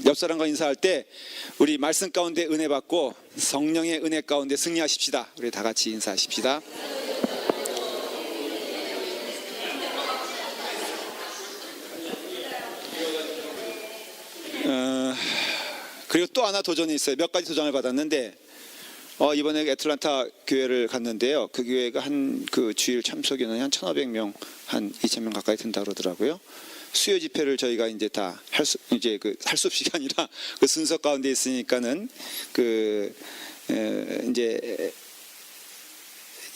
옆 사람과 인사할 때 우리 말씀 가운데 은혜 받고 성령의 은혜 가운데 승리하십시다. 우리 다 같이 인사하십시다. 그리고 또 하나 도전이 있어요. 몇 가지 도전을 받았는데 이번에 애틀란타 교회를 갔는데요. 그 교회가 그 주일 참석 인원이 한 1,500명, 한 2,000명 가까이 된다 그러더라고요. 수요 집회를 저희가 이제 다 할 수 없이 아니라 그 순서 가운데 있으니까는 이제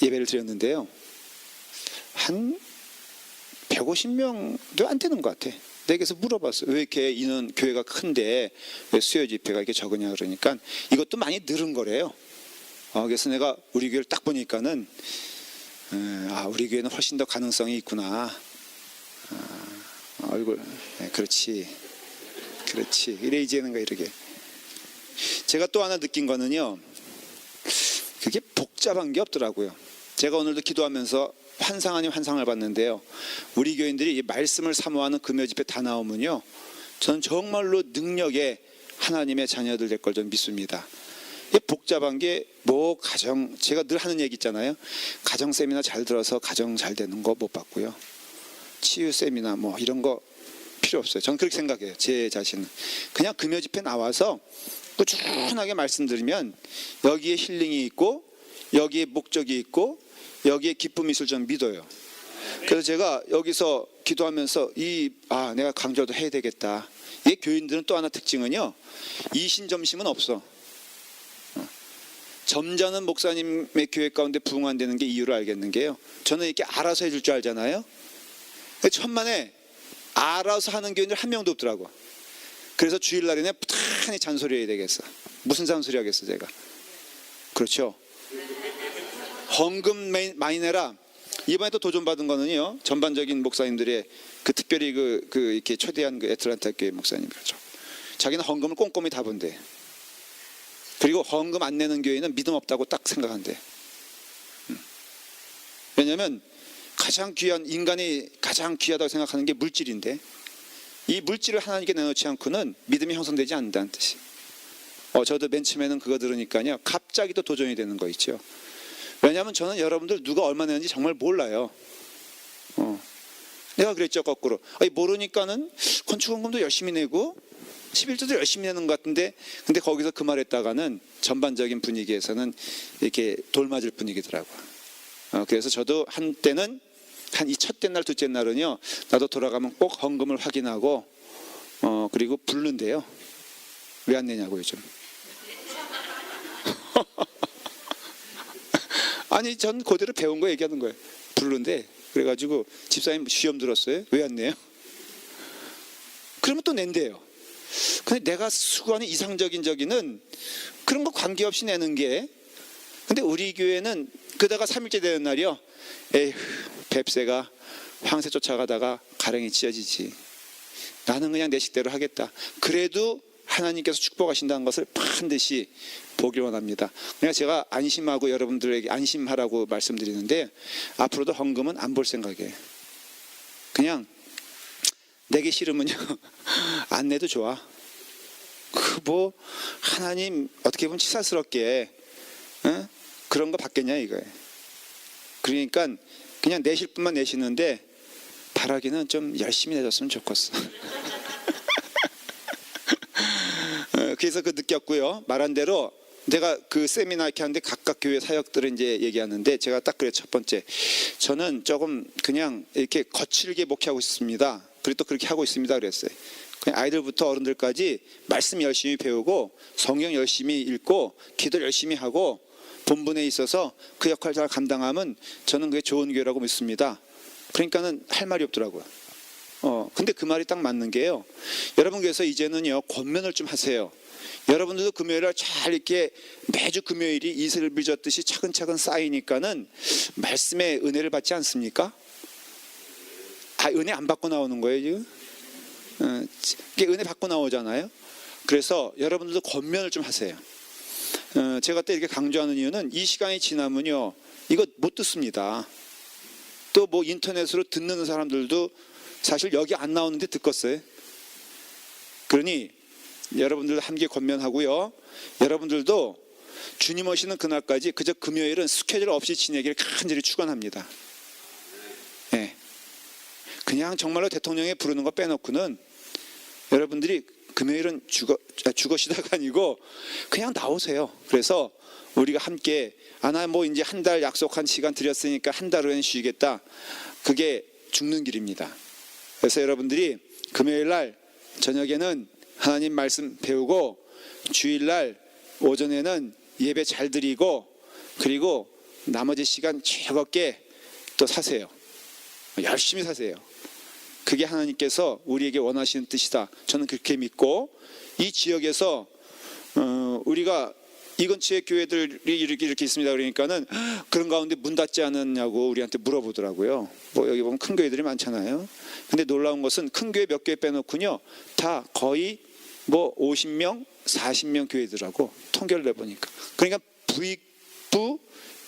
예배를 드렸는데요. 한 150명도 안 되는 것 같아. 내게서 물어봤어요. 왜 이렇게 인원 교회가 큰데 왜 수요 집회가 이렇게 적으냐 그러니까 이것도 많이 늘은 거래요. 그래서 내가 우리 교회를 딱 보니까는 우리 교회는 훨씬 더 가능성이 있구나. 얼굴 그렇지 이래 이제는 거 이렇게. 제가 또 하나 느낀 거는요, 그게 복잡한 게 없더라고요. 제가 오늘도 기도하면서 환상 아닌 환상을 봤는데요, 우리 교인들이 이 말씀을 사모하는 금요 집회 다 나오면요, 저는 정말로 능력의 하나님의 자녀들 될 걸 좀 믿습니다. 이게 복잡한 게 가정, 제가 늘 하는 얘기 있잖아요. 가정 세미나 잘 들어서 가정 잘 되는 거 못 봤고요. 치유 세미나 이런 거 필요 없어요. 저는 그렇게 생각해요. 제 자신은 그냥 금요 집회 나와서 꾸준하게 말씀드리면 여기에 힐링이 있고 여기에 목적이 있고 여기에 기쁨이 있을 줄 믿어요. 그래서 제가 여기서 기도하면서 내가 강조도 해야 되겠다. 이 교인들은 또 하나 특징은요, 이신점심은 없어. 점잖은 목사님의 교회 가운데 부흥 안 되는 게 이유를 알겠는 게요, 저는 이렇게 알아서 해줄 줄 알잖아요. 천만에 알아서 하는 교인들 한 명도 없더라고. 그래서 주일날에는 부탄히 잔소리해야 되겠어. 무슨 잔소리 하겠어 제가. 그렇죠. 헌금 많이 내라. 이번에 또 도전받은 거는요, 전반적인 목사님들의 특별히 이렇게 초대한 애틀란타 교회 목사님, 그렇죠. 자기는 헌금을 꼼꼼히 다 본대. 그리고 헌금 안 내는 교회는 믿음 없다고 딱 생각한대. 왜냐하면 인간이 가장 귀하다고 생각하는 게 물질인데, 이 물질을 하나님께 내놓지 않고는 믿음이 형성되지 않는다는 뜻이. 저도 맨 처음에는 그거 들으니까요, 갑자기 또 도전이 되는 거 있죠. 왜냐하면 저는 여러분들 누가 얼마 내는지 정말 몰라요. 내가 그랬죠, 거꾸로. 모르니까는 건축원금도 열심히 내고 11조도 열심히 내는 것 같은데, 근데 거기서 그 말했다가는 전반적인 분위기에서는 이렇게 돌맞을 분위기더라고요. 그래서 저도 한때는 한 이 첫째 날, 둘째 날은요, 나도 돌아가면 꼭 헌금을 확인하고 그리고 부른대요. 왜 안 내냐고 요즘. 아니, 전 그대로 배운 거 얘기하는 거예요. 부른데, 그래가지고 집사님 시험 들었어요. 왜 안 내요? 그러면 또 낸대요. 근데 내가 수고하는 이상적인 저기는 그런 거 관계없이 내는 게, 근데 우리 교회는 그다가 3일째 되는 날이요, 에휴, 뱁새가 황새 쫓아가다가 가랭이 찢어지지. 나는 그냥 내 식대로 하겠다. 그래도 하나님께서 축복하신다는 것을 반드시 보길 원합니다. 그냥 제가 안심하고 여러분들에게 안심하라고 말씀드리는데, 앞으로도 헌금은 안 볼 생각이에요. 그냥 내기 싫으면요 안 내도 좋아. 하나님 어떻게 보면 치사스럽게 그런 거 받겠냐 이거예요. 그러니까 그냥 내실 분만 내시는데, 바라기는 좀 열심히 내줬으면 좋겠어. 그래서 느꼈고요. 말한 대로 내가 세미나 이렇게 하는데 각각 교회 사역들을 이제 얘기하는데, 제가 딱 그래, 첫 번째, 저는 조금 그냥 이렇게 거칠게 목회하고 있습니다. 그리고 또 그렇게 하고 있습니다 그랬어요. 그냥 아이들부터 어른들까지 말씀 열심히 배우고 성경 열심히 읽고 기도 열심히 하고 본분에 있어서 그 역할 잘 감당하면 저는 그게 좋은 교회라고 믿습니다. 그러니까는 할 말이 없더라고요. 근데 그 말이 딱 맞는 게요, 여러분 교회에서 이제는요 권면을 좀 하세요. 여러분들도 금요일을 잘 이렇게 매주 금요일이 이슬을 빚었듯이 차근차근 쌓이니까는 말씀의 은혜를 받지 않습니까? 은혜 안 받고 나오는 거예요 지금? 이게 은혜 받고 나오잖아요. 그래서 여러분들도 권면을 좀 하세요. 제가 또 이렇게 강조하는 이유는, 이 시간이 지나면요 이거 못 듣습니다. 또 인터넷으로 듣는 사람들도 사실 여기 안 나오는데 듣겠어요. 그러니 여러분들도 함께 권면하고요. 여러분들도 주님 오시는 그날까지 그저 금요일은 스케줄 없이 지내기를 간절히 축원합니다. 예. 그냥 정말로 대통령에 부르는 거 빼놓고는 여러분들이 금요일은 죽어시다가 아니고 그냥 나오세요. 그래서 우리가 함께 뭐 이제 한 달 약속한 시간 드렸으니까 한 달 후에는 쉬겠다. 그게 죽는 길입니다. 그래서 여러분들이 금요일 날 저녁에는 하나님 말씀 배우고 주일 날 오전에는 예배 잘 드리고 그리고 나머지 시간 즐겁게 또 사세요. 열심히 사세요. 그게 하나님께서 우리에게 원하시는 뜻이다. 저는 그렇게 믿고 이 지역에서 우리가 이 근처에 교회들이 이렇게 있습니다. 그러니까는 그런 가운데 문 닫지 않았냐고 우리한테 물어보더라고요. 뭐 여기 보면 큰 교회들이 많잖아요. 근데 놀라운 것은 큰 교회 몇 개 빼놓고요. 다 거의 뭐 50명, 40명 교회들하고 통계를 내보니까. 그러니까 부익부,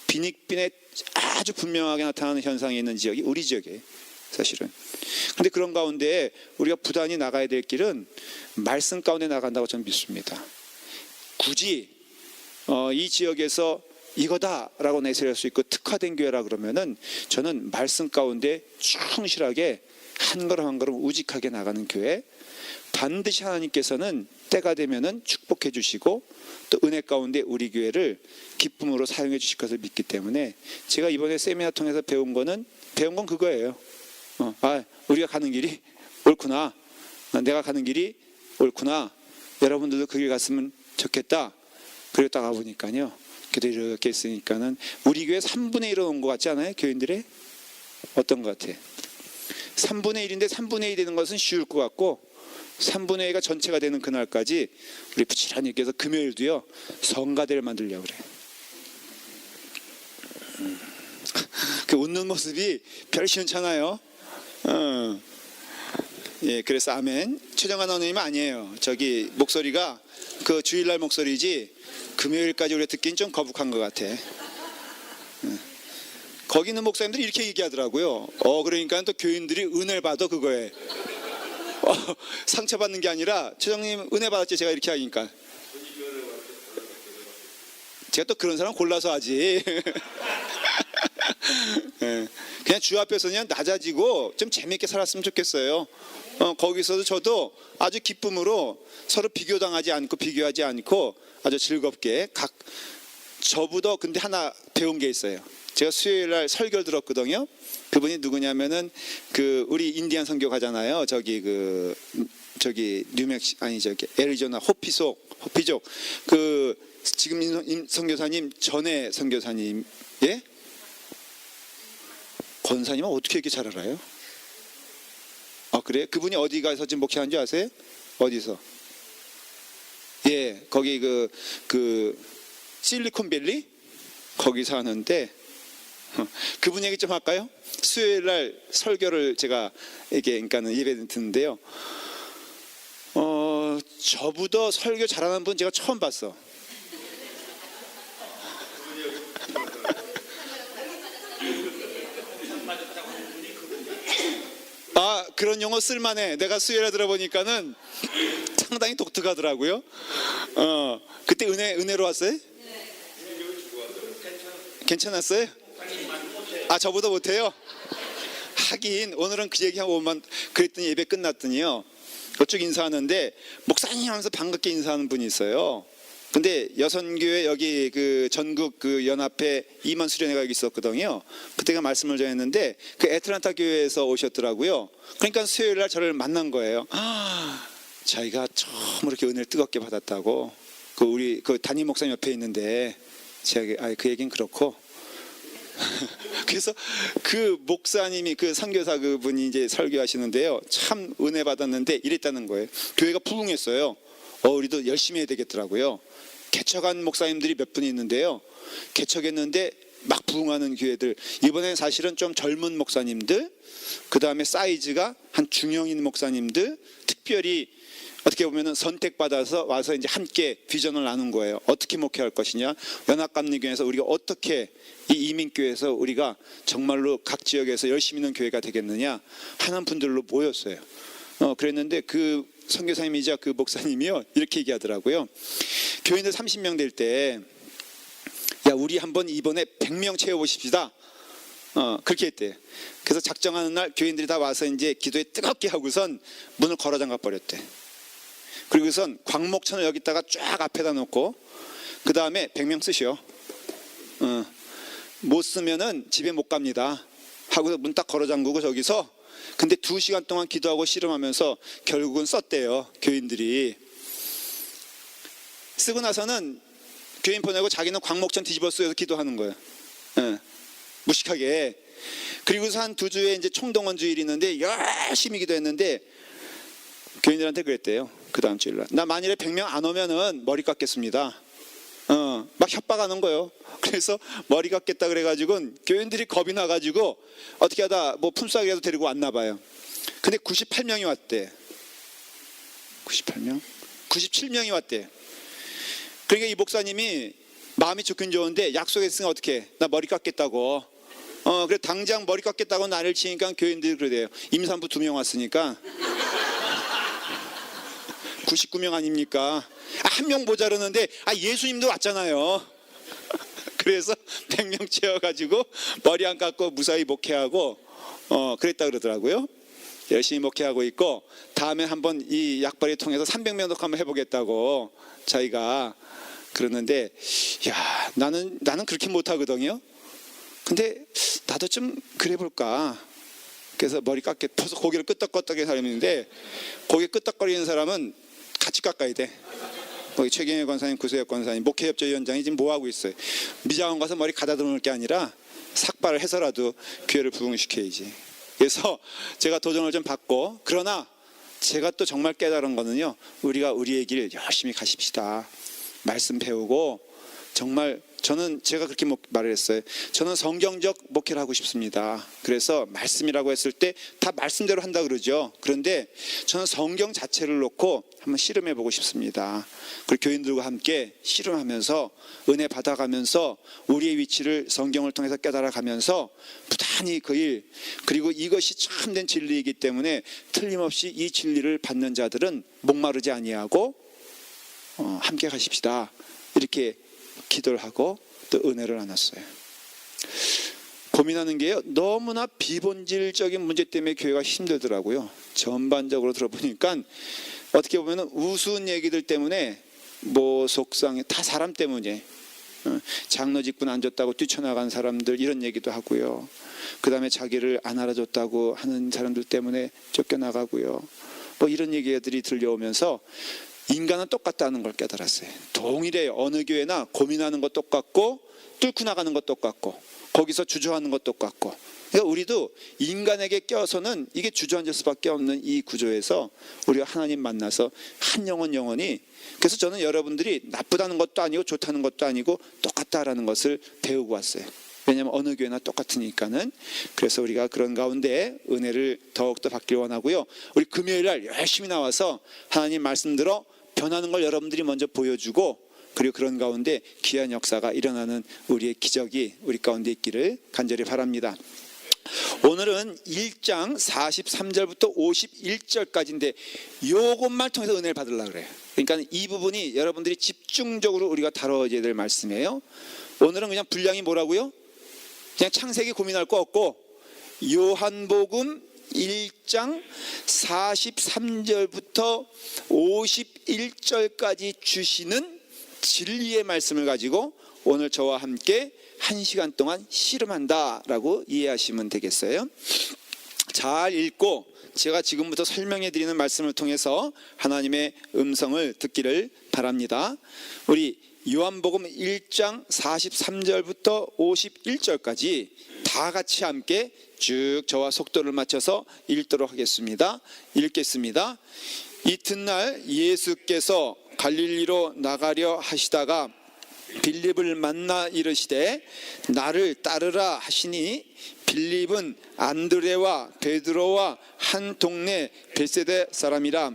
빈익빈에 아주 분명하게 나타나는 현상이 있는 지역이 우리 지역이에요. 사실은. 그런데 그런 가운데 우리가 부단히 나가야 될 길은 말씀 가운데 나간다고 저는 믿습니다. 굳이 이 지역에서 이거다라고 내세울 수 있고 특화된 교회라 그러면은 저는 말씀 가운데 충실하게 한 걸음 한 걸음 우직하게 나가는 교회, 반드시 하나님께서는 때가 되면은 축복해 주시고 또 은혜 가운데 우리 교회를 기쁨으로 사용해 주실 것을 믿기 때문에 제가 이번에 세미나 통해서 배운 건 그거예요. 우리가 가는 길이 옳구나. 내가 가는 길이 옳구나. 여러분들도 그 길 갔으면 좋겠다. 그리고 딱 가보니까요. 그래도 이렇게 있으니까는 우리 교회 3분의 1은 온 것 같지 않아요? 교인들의? 어떤 것 같아? 3분의 1인데 3분의 1 되는 것은 쉬울 것 같고 3분의 1가 전체가 되는 그날까지 우리 부지런히 계속 금요일도요. 성가대를 만들려고 그래요. 그 웃는 모습이 별 시원찮아요. 예, 그래서 아멘. 최정한 어머님 아니에요. 저기 목소리가 그 주일날 목소리지 금요일까지 우리 듣기는 좀 거북한 것 같아. 거기 있는 목사님들이 이렇게 얘기하더라고요. 그러니까 또 교인들이 은혜를 받아 그거에. 상처받는 게 아니라 최정님 은혜 받았지 제가 이렇게 하니까. 제가 또 그런 사람 골라서 하지. 그냥 주 앞에서 그냥 낮아지고 좀 재미있게 살았으면 좋겠어요. 거기서도 저도 아주 기쁨으로 서로 비교당하지 않고 비교하지 않고 아주 즐겁게 저보다 근데 하나 배운 게 있어요. 제가 수요일 날 설교를 들었거든요. 그분이 누구냐면은 그 우리 인디안 선교 가잖아요. 저기 애리조나 호피족 그 지금 임 선교사님 전에 선교사님 예? 권사님은 어떻게 이렇게 잘 알아요? 그래? 그분이 어디 가서 지금 목회하는 줄 아세요? 어디서? 예, 거기 그 실리콘밸리 거기서 하는데 그분 얘기 좀 할까요? 수요일 날 설교를 제가 그러니까는 예배 듣는데요. 저보다 설교 잘하는 분 제가 처음 봤어. 그런 용어 쓸만해. 내가 수요일에 들어보니까는 상당히 독특하더라고요. 그때 은혜로 왔어요? 괜찮았어요? 저보다 못해요? 하긴 오늘은 그 얘기하고 그랬더니 예배 끝났더니요. 그쪽 인사하는데 목사님 하면서 반갑게 인사하는 분이 있어요. 근데 여선교회 여기 그 전국 그 연합회 이만 수련회가 여기 있었거든요. 그때가 말씀을 전했는데 그 애틀란타 교회에서 오셨더라고요. 그러니까 수요일 날 저를 만난 거예요. 자기가 처음으로 이렇게 은혜를 뜨겁게 받았다고. 우리 담임 목사님 옆에 있는데 제가 그 얘기는 그렇고. 그래서 그 목사님이 그 선교사 그분이 이제 설교하시는데요. 참 은혜 받았는데 이랬다는 거예요. 교회가 부흥했어요. 우리도 열심히 해야 되겠더라고요. 개척한 목사님들이 몇 분 있는데요. 개척했는데 막 부흥하는 교회들. 이번엔 사실은 좀 젊은 목사님들, 그 다음에 사이즈가 한 중형인 목사님들, 특별히 어떻게 보면은 선택받아서 와서 이제 함께 비전을 나눈 거예요. 어떻게 목회할 것이냐. 연합감리교회에서 우리가 어떻게 이 이민교회에서 우리가 정말로 각 지역에서 열심히 있는 교회가 되겠느냐 하는 분들로 모였어요. 그랬는데 그 선교사님이자 그 목사님이요 이렇게 얘기하더라고요. 교인들 30명 될 때 야 우리 한번 이번에 100명 채워보십시다. 그렇게 했대요. 그래서 작정하는 날 교인들이 다 와서 이제 기도에 뜨겁게 하고선 문을 걸어 잠가 버렸대. 그리고선 광목천을 여기다가 쫙 앞에다 놓고 그 다음에 100명 쓰시오. 못 쓰면은 집에 못 갑니다. 하고서 문 딱 걸어 잠그고 저기서 근데 2시간 동안 기도하고 씨름하면서 결국은 썼대요. 교인들이. 쓰고 나서는 교인 보내고 자기는 광목천 뒤집어 쓰여서 기도하는 거예요. 무식하게. 그리고서 한 2주에 이제 총동원 주일이 있는데 열심히 기도했는데 교인들한테 그랬대요. 그 다음 주일날 나 만일에 100명 안 오면은 머리 깎겠습니다. 막 협박하는 거예요. 그래서 머리 깎겠다 그래가지고 교인들이 겁이 나가지고 어떻게 하다 뭐 품삯이라도 데리고 왔나 봐요. 근데 98명이 왔대. 98명? 97명이 왔대. 그러니까 이 목사님이 마음이 좋긴 좋은데 약속했으니까 어떻게 나 머리 깎겠다고. 그래 당장 머리 깎겠다고 난리를 치니까 교인들이 그러대요. 임산부 2명 왔으니까 99명 아닙니까? 한 명 모자르는데 예수님도 왔잖아요. 그래서 100명 채워가지고 머리 안 깎고 무사히 목회하고 그랬다 그러더라고요. 열심히 목회하고 있고 다음에 한번 이 약발이 통해서 300명 한번 해보겠다고 자기가 그러는데 야 나는 그렇게 못하거든요. 근데 나도 좀 그래 볼까. 그래서 머리 깎겠어서 고개를 끄덕끄덕하는 사람이 있는데 고개 끄덕거리는 사람은 같이 깎아야 돼. 거기 최경혜 권사님, 구세혁 권사님, 목회협조위원장이 지금 뭐 하고 있어요? 미장원 가서 머리 가다듬을 놓을 게 아니라 삭발을 해서라도 교회를 부흥시켜야지. 그래서 제가 도전을 좀 받고 그러나 제가 또 정말 깨달은 거는요. 우리가 우리의 길 열심히 가십시다. 말씀 배우고 정말 저는 제가 그렇게 말을 했어요. 저는 성경적 목회를 하고 싶습니다. 그래서 말씀이라고 했을 때 다 말씀대로 한다 그러죠. 그런데 저는 성경 자체를 놓고 한번 씨름해 보고 싶습니다. 그리고 교인들과 함께 씨름하면서 은혜 받아가면서 우리의 위치를 성경을 통해서 깨달아가면서 부단히 그 일 그리고 이것이 참된 진리이기 때문에 틀림없이 이 진리를 받는 자들은 목마르지 아니하고 함께 가십시다. 이렇게 기도를 하고 또 은혜를 나눴어요. 고민하는 게요. 너무나 비본질적인 문제 때문에 교회가 힘들더라고요. 전반적으로 들어보니까 어떻게 보면 우스운 얘기들 때문에 뭐 속상해 다 사람 때문에 장로 직분 안 줬다고 뛰쳐나간 사람들 이런 얘기도 하고요. 그 다음에 자기를 안 알아줬다고 하는 사람들 때문에 쫓겨나가고요. 뭐 이런 얘기들이 들려오면서 인간은 똑같다는 걸 깨달았어요. 동일해요. 어느 교회나 고민하는 것 똑같고 뚫고 나가는 것 똑같고 거기서 주저하는 것 똑같고 그러니까 우리도 인간에게 껴서는 이게 주저앉을 수밖에 없는 이 구조에서 우리가 하나님 만나서 한 영혼이 그래서 저는 여러분들이 나쁘다는 것도 아니고 좋다는 것도 아니고 똑같다라는 것을 배우고 왔어요. 왜냐하면 어느 교회나 똑같으니까는. 그래서 우리가 그런 가운데 은혜를 더욱더 받길 원하고요. 우리 금요일날 열심히 나와서 하나님 말씀 들어 변하는 걸 여러분들이 먼저 보여주고 그리고 그런 가운데 귀한 역사가 일어나는 우리의 기적이 우리 가운데 있기를 간절히 바랍니다. 오늘은 1장 43절부터 51절까지인데 이것만 통해서 은혜를 받으려고 그래요. 그러니까 이 부분이 여러분들이 집중적으로 우리가 다뤄야 될 말씀이에요. 오늘은 그냥 분량이 뭐라고요? 그냥 창세기 고민할 거 없고 요한복음 1장 43절부터 51절까지 주시는 진리의 말씀을 가지고 오늘 저와 함께 1시간 동안 씨름한다라고 이해하시면 되겠어요. 잘 읽고 제가 지금부터 설명해 드리는 말씀을 통해서 하나님의 음성을 듣기를 바랍니다. 우리 요한복음 1장 43절부터 51절까지 다 같이 함께 쭉 저와 속도를 맞춰서 읽도록 하겠습니다. 읽겠습니다. 이튿날 예수께서 갈릴리로 나가려 하시다가 빌립을 만나 이르시되 나를 따르라 하시니 빌립은 안드레와 베드로와 한 동네 벳세다 사람이라.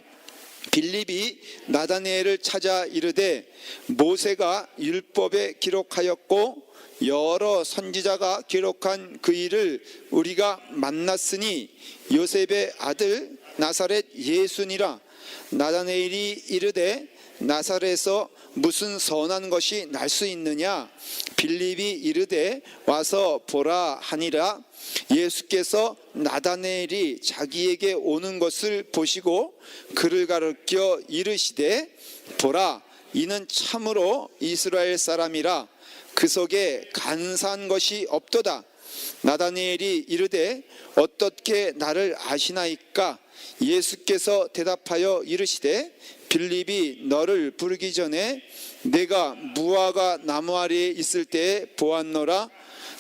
빌립이 나다나엘을 찾아 이르되 모세가 율법에 기록하였고 여러 선지자가 기록한 그 일을 우리가 만났으니 요셉의 아들 나사렛 예수니라. 나다네일이 이르되 나사렛에서 무슨 선한 것이 날 수 있느냐? 빌립이 이르되 와서 보라 하니라. 예수께서 나다네일이 자기에게 오는 것을 보시고 그를 가르켜 이르시되 보라, 이는 참으로 이스라엘 사람이라. 그 속에 간사한 것이 없도다. 나다니엘이 이르되 어떻게 나를 아시나이까? 예수께서 대답하여 이르시되 빌립이 너를 부르기 전에 내가 무화과 나무 아래에 있을 때에 보았노라.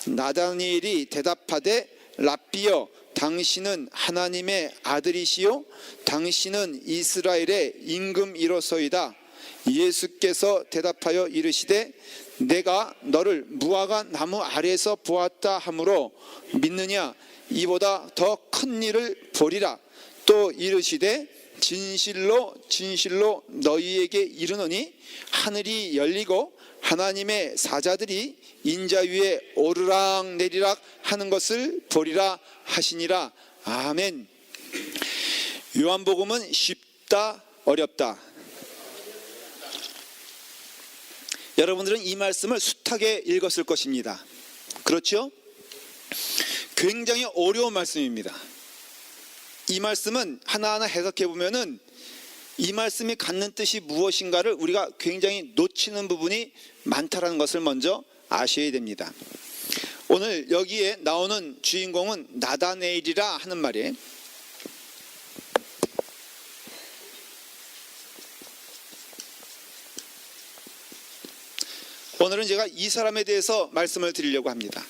나다니엘이 대답하되 랍비여, 당신은 하나님의 아들이시요 당신은 이스라엘의 임금이로소이다. 예수께서 대답하여 이르시되 내가 너를 무화과 나무 아래에서 보았다 하므로 믿느냐? 이보다 더 큰 일을 보리라. 또 이르시되 진실로 진실로 너희에게 이르노니 하늘이 열리고 하나님의 사자들이 인자 위에 오르락 내리락 하는 것을 보리라 하시니라. 아멘. 요한복음은 쉽다 어렵다? 여러분들은 이 말씀을 숱하게 읽었을 것입니다. 그렇죠? 굉장히 어려운 말씀입니다. 이 말씀은 하나하나 해석해 보면은 이 말씀이 갖는 뜻이 무엇인가를 우리가 굉장히 놓치는 부분이 많다라는 것을 먼저 아셔야 됩니다. 오늘 여기에 나오는 주인공은 나다네일이라 하는 말이에요. 오늘은 제가 이 사람에 대해서 말씀을 드리려고 합니다.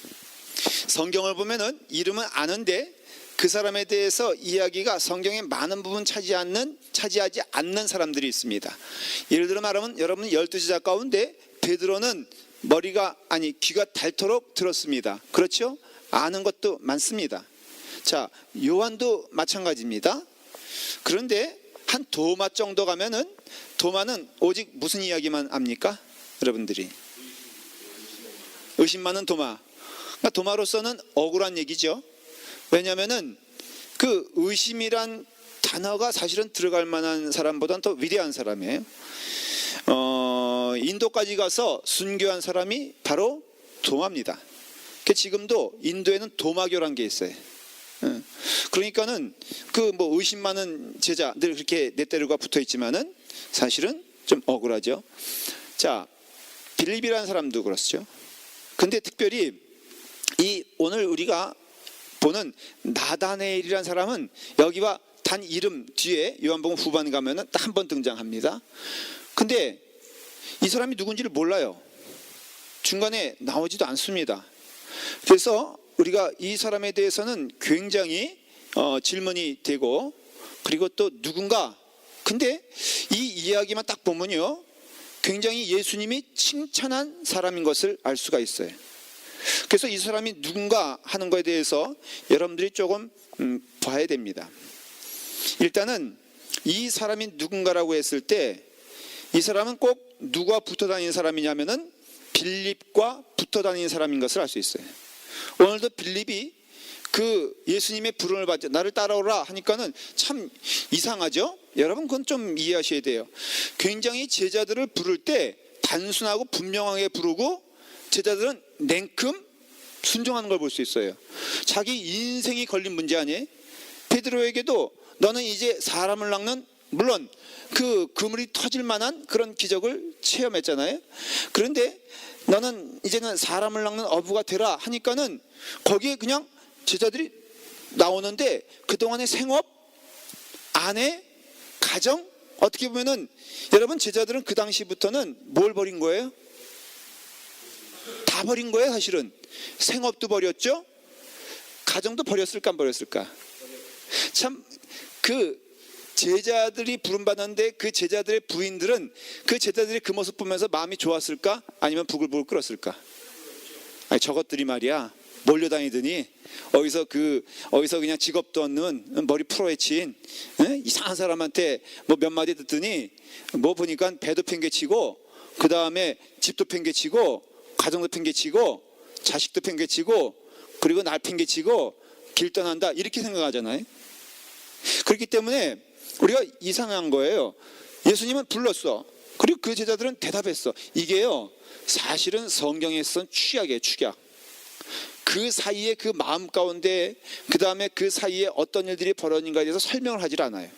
성경을 보면은 이름은 아는데 그 사람에 대해서 이야기가 성경의 많은 부분 차지하지 않는 사람들이 있습니다. 예를 들어 말하면 여러분 12제자 가운데 베드로는 귀가 닳도록 들었습니다. 그렇죠? 아는 것도 많습니다. 자, 요한도 마찬가지입니다. 그런데 한 도마 정도 가면은 도마는 오직 무슨 이야기만 압니까? 여러분들이 의심 많은 도마. 그러니까 도마로서는 억울한 얘기죠. 왜냐하면은 그 의심이란 단어가 사실은 들어갈 만한 사람보다는 더 위대한 사람이에요. 인도까지 가서 순교한 사람이 바로 도마입니다. 지금도 인도에는 도마교란 게 있어요. 그러니까는 그 의심 많은 제자 늘 그렇게 넷대류가 붙어 있지만은 사실은 좀 억울하죠. 자, 빌립이라는 사람도 그렇죠. 근데 특별히 이 오늘 우리가 보는 나다네일이라는 사람은 여기와 단 이름 뒤에 요한복음 후반 가면은 딱 한 번 등장합니다. 근데 이 사람이 누군지를 몰라요. 중간에 나오지도 않습니다. 그래서 우리가 이 사람에 대해서는 굉장히 질문이 되고, 그리고 또 누군가, 근데 이 이야기만 딱 보면요 굉장히 예수님이 칭찬한 사람인 것을 알 수가 있어요. 그래서 이 사람이 누군가 하는 것에 대해서 여러분들이 조금 봐야 됩니다. 일단은 이 사람이 누군가라고 했을 때 이 사람은 꼭 누가 붙어 다니는 사람이냐면은 빌립과 붙어 다니는 사람인 것을 알 수 있어요. 오늘도 빌립이 그 예수님의 부름을 받자 나를 따라오라 하니까는 참 이상하죠? 여러분 그건 좀 이해하셔야 돼요. 굉장히 제자들을 부를 때 단순하고 분명하게 부르고 제자들은 냉큼 순종하는 걸 볼 수 있어요. 자기 인생이 걸린 문제 아니에요? 베드로에게도 너는 이제 사람을 낚는, 물론 그 그물이 터질 만한 그런 기적을 체험했잖아요. 그런데 너는 이제는 사람을 낚는 어부가 되라 하니까는 거기에 그냥 제자들이 나오는데 그동안의 생업, 아내, 가정, 어떻게 보면은 여러분 제자들은 그 당시부터는 뭘 버린 거예요? 다 버린 거예요. 사실은 생업도 버렸죠. 가정도 버렸을까 안 버렸을까? 참 그 제자들이 부름받았는데 그 제자들의 부인들은 그 제자들이 그 모습 보면서 마음이 좋았을까? 아니면 부글부글 끓었을까? 아니 저것들이 말이야 몰려다니더니 어디서 그냥 직업도 없는 머리 풀어헤친 이상한 사람한테 몇 마디 듣더니 보니까 배도 팽개치고 그 다음에 집도 팽개치고 가정도 팽개치고 자식도 팽개치고 그리고 날 팽개치고 길 떠난다 이렇게 생각하잖아요. 그렇기 때문에 우리가 이상한 거예요. 예수님은 불렀어. 그리고 그 제자들은 대답했어. 이게요, 사실은 성경에 쓴 축약이에요, 축약. 그 사이에 그 마음 가운데, 그 다음에 그 사이에 어떤 일들이 벌어진가에 대해서 설명을 하질 않아요.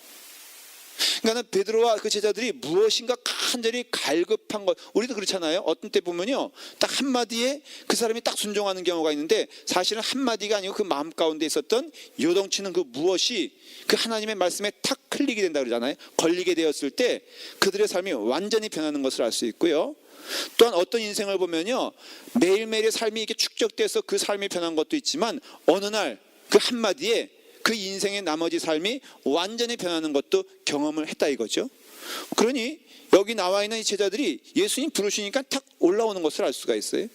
그러니까 베드로와 그 제자들이 무엇인가 간절히 갈급한 것, 우리도 그렇잖아요. 어떤 때 보면요, 딱 한마디에 그 사람이 딱 순종하는 경우가 있는데, 사실은 한마디가 아니고 그 마음 가운데 있었던 요동치는 그 무엇이 그 하나님의 말씀에 탁 클릭이 된다 그러잖아요. 걸리게 되었을 때 그들의 삶이 완전히 변하는 것을 알 수 있고요. 또한 어떤 인생을 보면요, 매일매일의 삶이 이렇게 축적돼서 그 삶이 변한 것도 있지만, 어느 날 그 한마디에 그 인생의 나머지 삶이 완전히 변하는 것도 경험을 했다 이거죠. 그러니 여기 나와 있는 이 제자들이 예수님 부르시니까 탁 올라오는 것을 알 수가 있어요.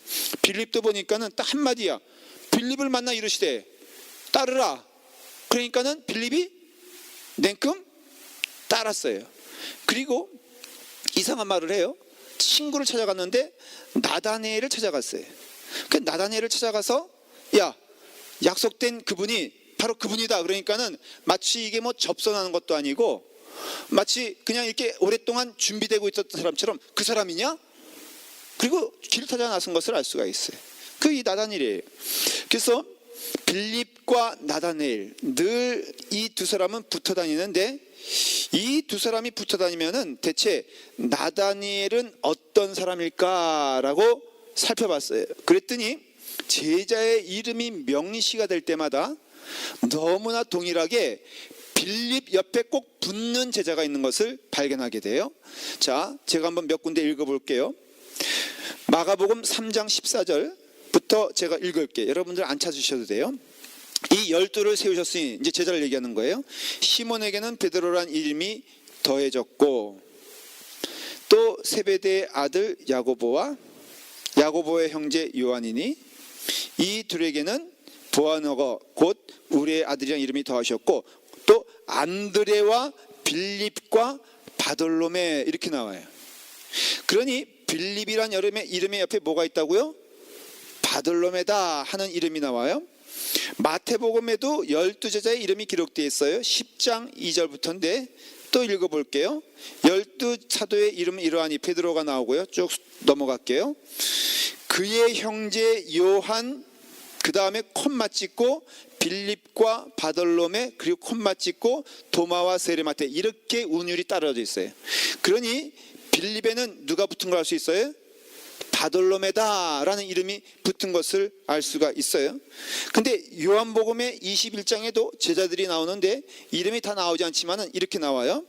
빌립도 보니까는 딱 한마디야. 빌립을 만나 이르시되 따르라. 그러니까는 빌립이 냉큼 따랐어요. 그리고 이상한 말을 해요. 친구를 찾아갔는데 나다니엘을 찾아갔어요. 그 나다니엘을 찾아가서, 야, 약속된 그분이 바로 그분이다. 그러니까는 마치 이게 뭐 접선하는 것도 아니고, 마치 그냥 이렇게 오랫동안 준비되고 있었던 사람처럼, 그 사람이냐? 그리고 길을 찾아 나선 것을 알 수가 있어요. 그 이 나다니엘이에요. 그래서 빌립과 나다니엘, 늘 이 두 사람은 붙어 다니는데, 이 두 사람이 붙어 다니면은 대체 나다니엘은 어떤 사람일까라고 살펴봤어요. 그랬더니 제자의 이름이 명시가 될 때마다 너무나 동일하게 빌립 옆에 꼭 붙는 제자가 있는 것을 발견하게 돼요. 자, 제가 한번 몇 군데 읽어볼게요. 마가복음 3장 14절부터 제가 읽을게요. 여러분들 안 찾으셔도 돼요. 이 12를 세우셨으니, 이제 제자를 얘기하는 거예요. 시몬에게는 베드로란 이름이 더해졌고, 또 세베대의 아들 야고보와 야고보의 형제 요한이니, 이 둘에게는 보아너거 곧 우리의 아들이란 이름이 더하셨고, 또 안드레와 빌립과 바돌로메, 이렇게 나와요. 그러니 빌립이란 이름의 옆에 뭐가 있다고요? 바돌로메다 하는 이름이 나와요. 마태복음에도 12제자의 이름이 기록되어 있어요. 10장 2절부터인데 또 읽어볼게요. 12사도의 이름은 이러하니, 베드로가 나오고요. 쭉 넘어갈게요. 그의 형제 요한, 그 다음에 콤마 찍고 빌립과 바돌로메, 그리고 콤마 찍고 도마와 세레마테, 이렇게 운율이 따라져 있어요. 그러니 빌립에는 누가 붙은 걸 알 수 있어요? 바돌로메다라는 이름이 붙은 것을 알 수가 있어요. 근데 요한복음의 21장에도 제자들이 나오는데 이름이 다 나오지 않지만은 이렇게 나와요.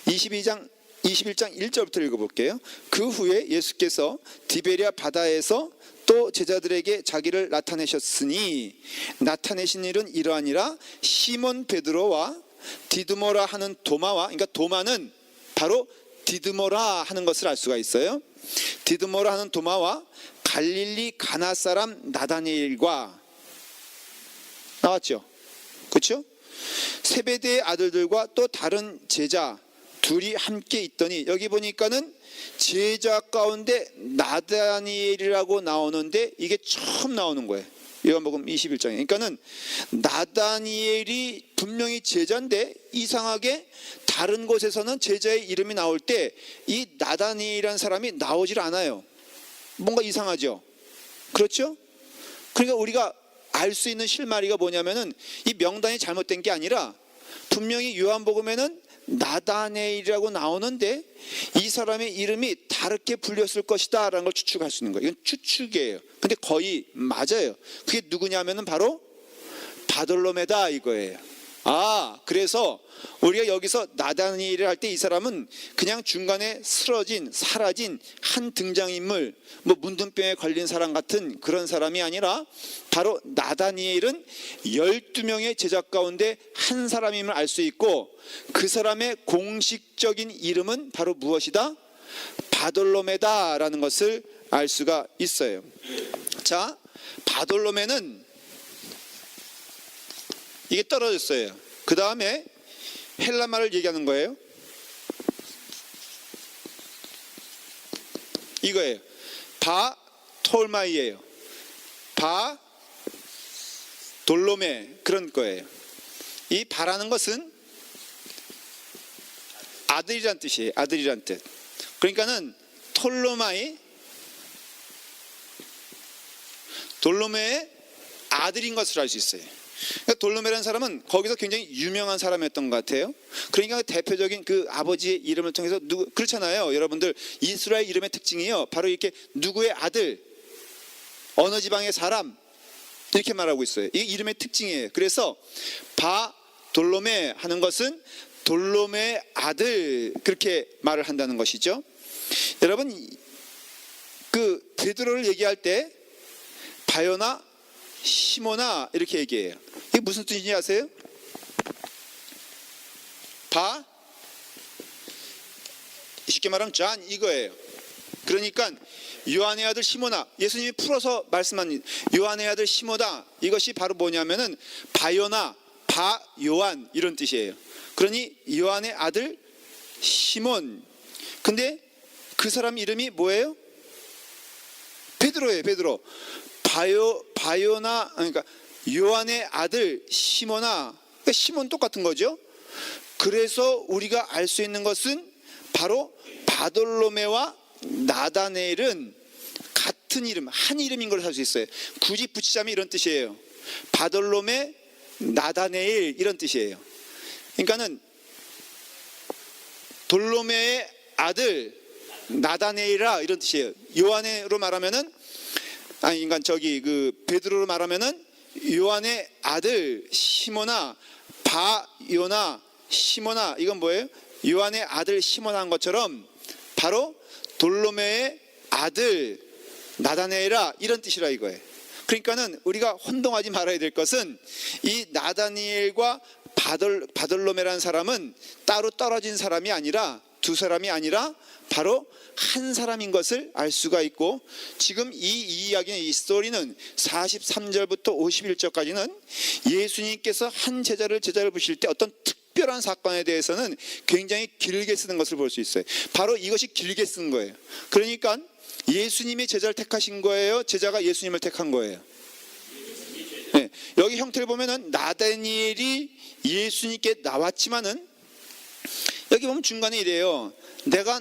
21장 1절부터 읽어볼게요. 그 후에 예수께서 디베랴 바다에서 또 제자들에게 자기를 나타내셨으니, 나타내신 일은 이러하니라. 시몬 베드로와 디드모라 하는 도마와, 그러니까 도마는 바로 디드모라 하는 것을 알 수가 있어요. 디드모라 하는 도마와 갈릴리 가나 사람 나다니엘과, 나왔죠? 그렇죠? 세베대의 아들들과 또 다른 제자 둘이 함께 있더니, 여기 보니까는 제자 가운데 나다니엘이라고 나오는데 이게 처음 나오는 거예요. 요한복음 21장에. 그러니까는 나다니엘이 분명히 제자인데, 이상하게 다른 곳에서는 제자의 이름이 나올 때 이 나다니엘이라는 사람이 나오질 않아요. 뭔가 이상하죠? 그렇죠? 그러니까 우리가 알 수 있는 실마리가 뭐냐면은, 이 명단이 잘못된 게 아니라 분명히 요한복음에는 나다니엘이라고 나오는데 이 사람의 이름이 다르게 불렸을 것이다 라는 걸 추측할 수 있는 거예요. 이건 추측이에요. 근데 거의 맞아요. 그게 누구냐면은 바로 바돌로메다 이거예요. 아, 그래서 우리가 여기서 나다니엘을 할 때 이 사람은 그냥 중간에 사라진 한 등장인물, 뭐 문둥병에 걸린 사람 같은 그런 사람이 아니라, 바로 나다니엘은 12명의 제자 가운데 한 사람임을 알 수 있고, 그 사람의 공식적인 이름은 바로 무엇이다? 바돌로메다라는 것을 알 수가 있어요. 자, 바돌로메는 이게 떨어졌어요. 그 다음에 헬라말을 얘기하는 거예요. 이거예요. 바톨마이예요. 바돌로메, 그런 거예요. 이 바라는 것은 아들이란 뜻이에요. 아들이란 뜻. 그러니까는 돌로메의 아들인 것을 알 수 있어요. 그러니까 돌로메라는 사람은 거기서 굉장히 유명한 사람이었던 것 같아요. 그러니까 대표적인 그 아버지의 이름을 통해서 그렇잖아요. 여러분들 이스라엘 이름의 특징이요. 바로 이렇게 누구의 아들, 어느 지방의 사람 이렇게 말하고 있어요. 이게 이름의 특징이에요. 그래서 돌로메 하는 것은 돌로메의 아들 그렇게 말을 한다는 것이죠. 여러분 그 베드로를 얘기할 때 바요나 시모나 이렇게 얘기해요. 이게 무슨 뜻인지 아세요? 쉽게 말하면 잔 이거예요. 그러니까 요한의 아들 시모나, 예수님이 풀어서 말씀한 요한의 아들 시모나, 이것이 바로 뭐냐면은 바요나, 바요한 이런 뜻이에요. 그러니 요한의 아들 시몬. 근데 그 사람 이름이 뭐예요? 베드로예요. 베드로. 바요나, 그러니까 요한의 아들 시모나, 그러니까 시몬 똑같은 거죠. 그래서 우리가 알 수 있는 것은 바로 바돌로메와 나다네엘은 같은 이름, 한 이름인 걸 알 수 있어요. 굳이 붙이자면 이런 뜻이에요. 바돌로메, 나다네엘 이런 뜻이에요. 그러니까는 돌로메의 아들 나다네엘아 이런 뜻이에요. 요한으로 말하면은 그러니까 그 베드로로 말하면은 요한의 아들 시모나, 바요나 시모나, 이건 뭐예요? 요한의 아들 시모나 한 것처럼 바로 돌로메의 아들 나다네엘아 이런 뜻이라 이거예요. 그러니까는 우리가 혼동하지 말아야 될 것은 이 나다니엘과 바돌로메라는 사람은 따로 떨어진 사람이 아니라, 두 사람이 아니라 바로 한 사람인 것을 알 수가 있고, 지금 이 이야기는, 이 스토리는 43절부터 51절까지는 예수님께서 한 제자를 부실 때 어떤 특별한 사건에 대해서는 굉장히 길게 쓰는 것을 볼 수 있어요. 바로 이것이 길게 쓴 거예요. 그러니까 예수님이 제자를 택하신 거예요? 제자가 예수님을 택한 거예요? 네. 여기 형태를 보면은 나다니엘이 예수님께 나왔지만은 여기 보면 중간에 이래요. 내가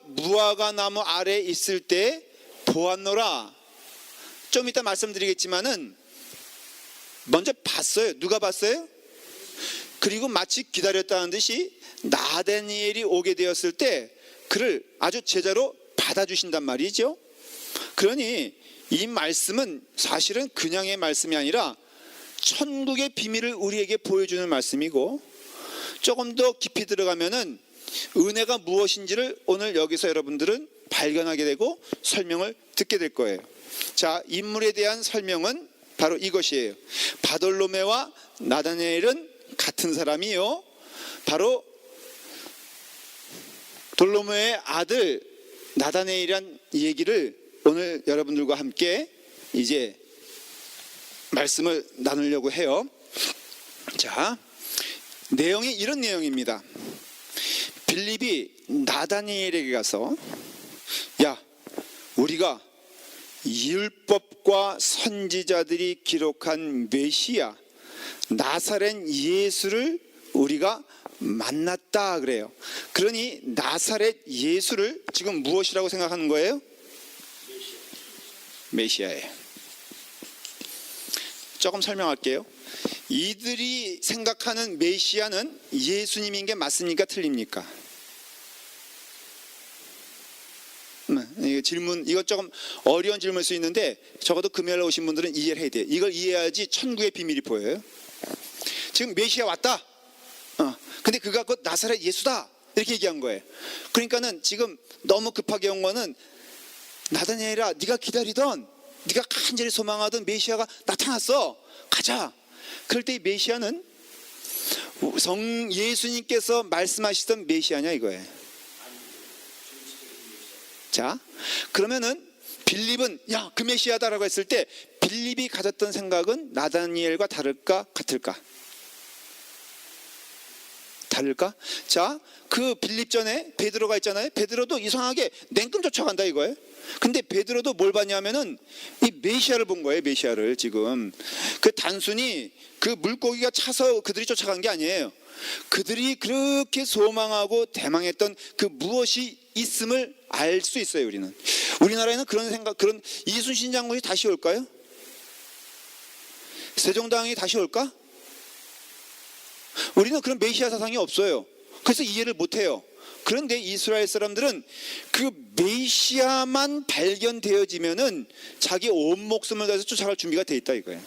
무화과 나무 아래에 있을 때 보았노라. 좀 이따 말씀드리겠지만은 먼저 봤어요. 누가 봤어요? 그리고 마치 기다렸다는 듯이 나다니엘이 오게 되었을 때 그를 아주 제자로 받아주신단 말이죠. 그러니 이 말씀은 사실은 그냥의 말씀이 아니라 천국의 비밀을 우리에게 보여주는 말씀이고, 조금 더 깊이 들어가면은 은혜가 무엇인지를 오늘 여기서 여러분들은 발견하게 되고 설명을 듣게 될 거예요. 자, 인물에 대한 설명은 바로 이것이에요. 바돌로메와 나다니엘은 같은 사람이요, 바로 돌로메의 아들 나다니엘이란 얘기를 오늘 여러분들과 함께 이제 말씀을 나누려고 해요. 자, 내용이 이런 내용입니다. 빌립이 나다니엘에게 가서, 야, 우리가 율법과 선지자들이 기록한 메시아 나사렛 예수를 우리가 만났다 그래요. 그러니 나사렛 예수를 지금 무엇이라고 생각하는 거예요? 메시아예요. 조금 설명할게요. 이들이 생각하는 메시아는 예수님인 게 맞습니까? 틀립니까? 이거 질문, 이거 조금 어려운 질문일 수 있는데 적어도 금요일에 오신 분들은 이해를 해야 돼요. 이걸 이해해야지 천국의 비밀이 보여요. 지금 메시아 왔다. 근데 그가 곧 나사렛 예수다 이렇게 얘기한 거예요. 그러니까는 지금 너무 급하게 온 거는, 나다니엘아, 네가 기다리던, 네가 간절히 소망하던 메시아가 나타났어. 가자. 그럴 때 이 메시아는 예수님께서 말씀하시던 메시아냐 이거예요. 자, 그러면은 빌립은 야, 그 메시아다라고 했을 때 빌립이 가졌던 생각은 나다니엘과 다를까 같을까? 다를까? 자, 그 빌립 전에 베드로가 있잖아요. 베드로도 이상하게 냉큼 쫓아간다 이거예요. 근데 베드로도 뭘 봤냐면은 이 메시아를 본 거예요. 메시아를. 지금 그 단순히 그 물고기가 차서 그들이 쫓아간 게 아니에요. 그들이 그렇게 소망하고 대망했던 그 무엇이 있음을 알 수 있어요. 우리나라에는 그런 이순신 장군이 다시 올까요? 세종대왕이 다시 올까? 우리는 그런 메시아 사상이 없어요. 그래서 이해를 못해요. 그런데 이스라엘 사람들은 그 메시아만 발견되어지면은 자기 온 목숨을 다해서 쫓아갈 준비가 돼 있다 이거예요.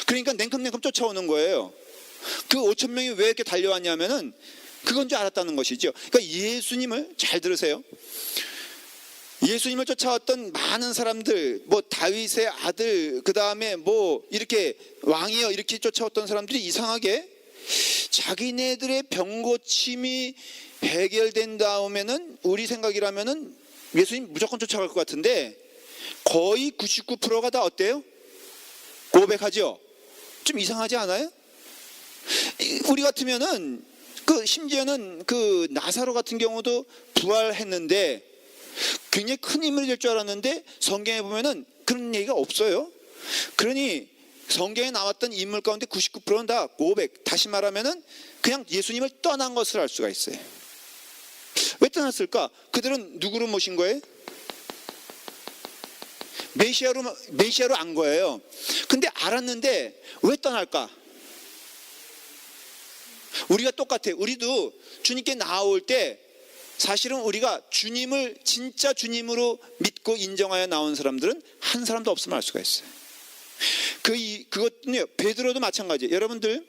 그러니까 냉큼 쫓아오는 거예요. 그 5천 명이 왜 이렇게 달려왔냐면은 그건 줄 알았다는 것이죠. 그러니까 예수님을 잘 들으세요. 예수님을 쫓아왔던 많은 사람들, 뭐 다윗의 아들, 그 다음에 뭐 이렇게 왕이여 이렇게 쫓아왔던 사람들이 이상하게 자기네들의 병고침이 해결된 다음에는 우리 생각이라면은 예수님 무조건 쫓아갈 것 같은데 거의 99%가 다 어때요? 고백하죠. 좀 이상하지 않아요? 우리 같으면은 심지어는 나사로 같은 경우도 부활했는데 굉장히 큰 인물이 될 줄 알았는데 성경에 보면은 그런 얘기가 없어요. 그러니 성경에 나왔던 인물 가운데 99%는 다 고백. 다시 말하면은 그냥 예수님을 떠난 것을 알 수가 있어요. 왜 떠났을까? 그들은 누구로 모신 거예요? 메시아로 안 거예요. 근데 알았는데 왜 떠날까? 우리가 똑같아요. 우리도 주님께 나올 때 사실은 우리가 주님을 진짜 주님으로 믿고 인정하여 나온 사람들은 한 사람도 없음을 알 수가 있어요. 그것은요, 베드로도 마찬가지예요. 여러분들,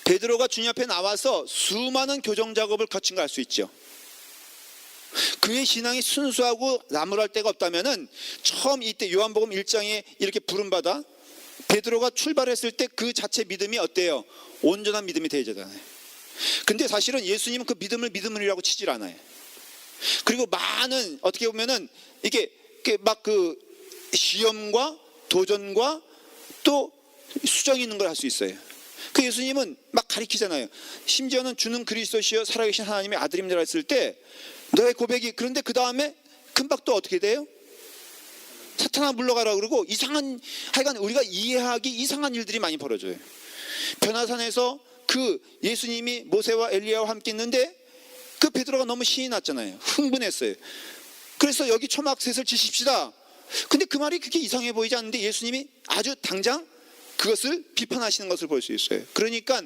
베드로가 주님 앞에 나와서 수많은 교정 작업을 거친 걸 알 수 있죠. 그의 신앙이 순수하고 나무랄 데가 없다면은 처음 이때 요한복음 1장에 이렇게 부름받아 베드로가 출발했을 때 그 자체 믿음이 어때요? 온전한 믿음이 되잖아요. 근데 사실은 예수님은 그 믿음이라고 치질 않아요. 그리고 많은 어떻게 보면은 이게 막 시험과 도전과 또 수정이 있는 걸 할 수 있어요. 그 예수님은 막 가리키잖아요. 심지어는 주는 그리스도시여 살아계신 하나님의 아들임이라 했을 때 너의 고백이, 그런데 그 다음에 금방 또 어떻게 돼요? 사탄아 물러가라 그러고 하여간 우리가 이해하기 이상한 일들이 많이 벌어져요. 변화산에서 예수님이 모세와 엘리야와 함께 있는데 베드로가 너무 신이 났잖아요. 흥분했어요. 그래서 여기 초막셋을 지십시다. 근데 그 말이 그렇게 이상해 보이지 않는데 예수님이 아주 당장 그것을 비판하시는 것을 볼 수 있어요. 그러니까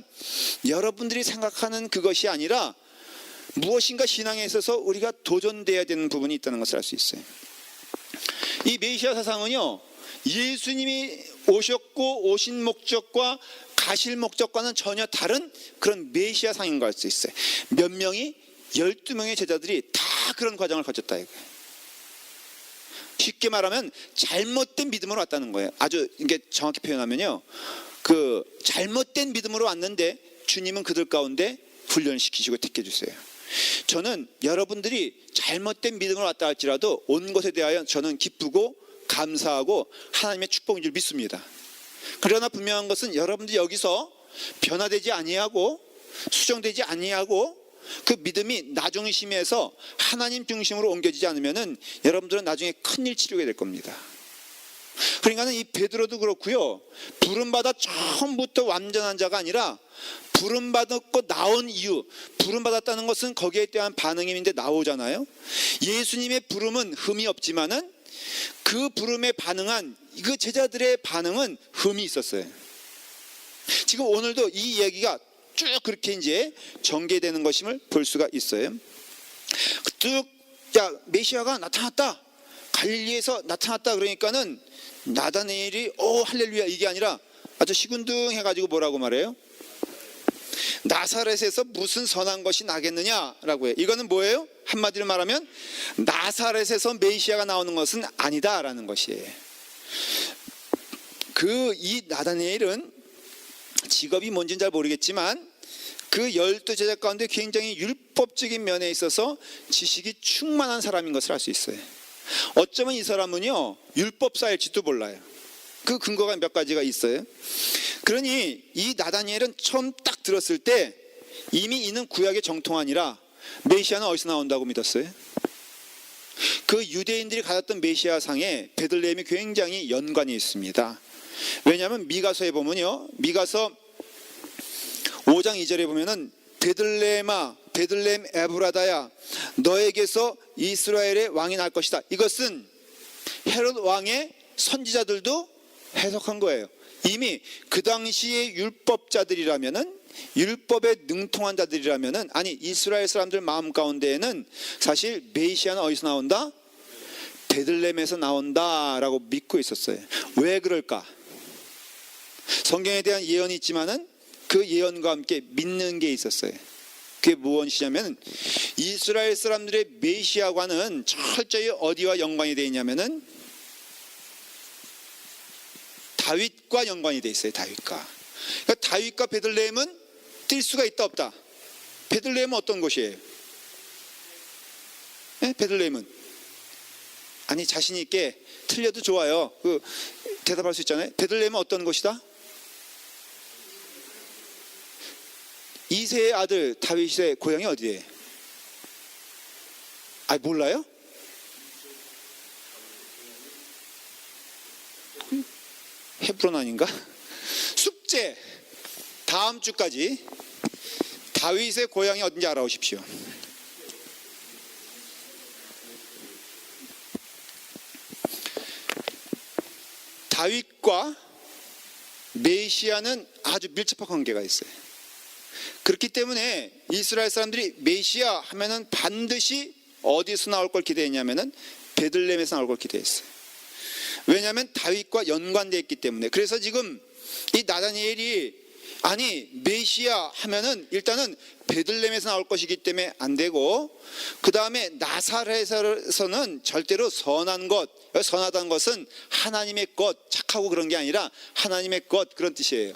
여러분들이 생각하는 그것이 아니라 무엇인가 신앙에 있어서 우리가 도전돼야 되는 부분이 있다는 것을 알 수 있어요. 이 메시아 사상은요, 예수님이 오셨고 오신 목적과 가실 목적과는 전혀 다른 그런 메시아 상인 걸 알 수 있어요. 몇 명이 12명의 제자들이 다 그런 과정을 거쳤다 이거예요. 쉽게 말하면 잘못된 믿음으로 왔다는 거예요. 아주 이게 정확히 표현하면요, 잘못된 믿음으로 왔는데 주님은 그들 가운데 훈련시키시고 택해주세요. 저는 여러분들이 잘못된 믿음으로 왔다 할지라도 온 것에 대하여 저는 기쁘고 감사하고 하나님의 축복인 줄 믿습니다. 그러나 분명한 것은 여러분들이 여기서 변화되지 아니하고 수정되지 아니하고 그 믿음이 나중심에서 하나님 중심으로 옮겨지지 않으면은 여러분들은 나중에 큰일 치르게 될 겁니다. 그러니까는 이 베드로도 그렇고요, 부름받아 처음부터 완전한 자가 아니라 부름받았고 나온 이유, 부름받았다는 것은 거기에 대한 반응인데 나오잖아요. 예수님의 부름은 흠이 없지만은 그 부름에 반응한 그 제자들의 반응은 흠이 있었어요. 지금 오늘도 이 얘기가 쭉 그렇게 이제 전개되는 것임을 볼 수가 있어요. 쭉 메시아가 나타났다, 갈릴리에서 나타났다 그러니까는 나다나엘이 할렐루야 이게 아니라 아주 시군둥해가지고 뭐라고 말해요? 나사렛에서 무슨 선한 것이 나겠느냐라고 해요. 이거는 뭐예요? 한마디로 말하면 나사렛에서 메시아가 나오는 것은 아니다라는 것이에요. 이 나다나엘은 직업이 뭔지는 잘 모르겠지만 그 12제자 가운데 굉장히 율법적인 면에 있어서 지식이 충만한 사람인 것을 알 수 있어요. 어쩌면 이 사람은요, 율법사일지도 몰라요. 그 근거가 몇 가지가 있어요. 그러니 이 나다니엘은 처음 딱 들었을 때 이미 이는 구약의 정통하니라 메시아는 어디서 나온다고 믿었어요? 그 유대인들이 가졌던 메시아상에 베들레헴이 굉장히 연관이 있습니다. 왜냐하면 미가서에 보면요, 미가서 5장 2절에 보면은 베들레헴아 베들레헴 에브라다야 너에게서 이스라엘의 왕이 날 것이다. 이것은 헤롯 왕의 선지자들도 해석한 거예요. 이미 그 당시의 율법자들이라면은, 율법에 능통한 자들이라면은, 아니 이스라엘 사람들 마음 가운데에는 사실 메시아는 어디서 나온다? 베들레헴에서 나온다라고 믿고 있었어요. 왜 그럴까? 성경에 대한 예언이 있지만은 그 예언과 함께 믿는 게 있었어요. 그게 무엇이냐면 이스라엘 사람들의 메시아과는 철저히 어디와 연관이 되어 있냐면은 다윗과 연관이 되어 있어요. 다윗과. 그러니까 다윗과 베들레헴은 뛸 수가 있다 없다? 베들레헴은 어떤 곳이에요? 네? 베들레헴은 아니 자신 있게 틀려도 좋아요. 대답할 수 있잖아요. 베들레헴은 어떤 곳이다? 이새의 아들 다윗의 고향이 어디예요? 아 몰라요? 헤브론 아닌가? 숙제 다음 주까지 다윗의 고향이 어딘지 알아오십시오. 다윗과 메시아는 아주 밀접한 관계가 있어요. 그렇기 때문에 이스라엘 사람들이 메시아 하면은 반드시 어디서 나올 걸 기대했냐면은 베들레헴에서 나올 걸 기대했어요. 왜냐하면 다윗과 연관되어 있기 때문에. 그래서 지금 이 나다니엘이 아니 메시아 하면은 일단은 베들레헴에서 나올 것이기 때문에 안 되고, 그 다음에 나사렛에서는 절대로 선한 것, 선하다는 것은 하나님의 것, 착하고 그런 게 아니라 하나님의 것, 그런 뜻이에요.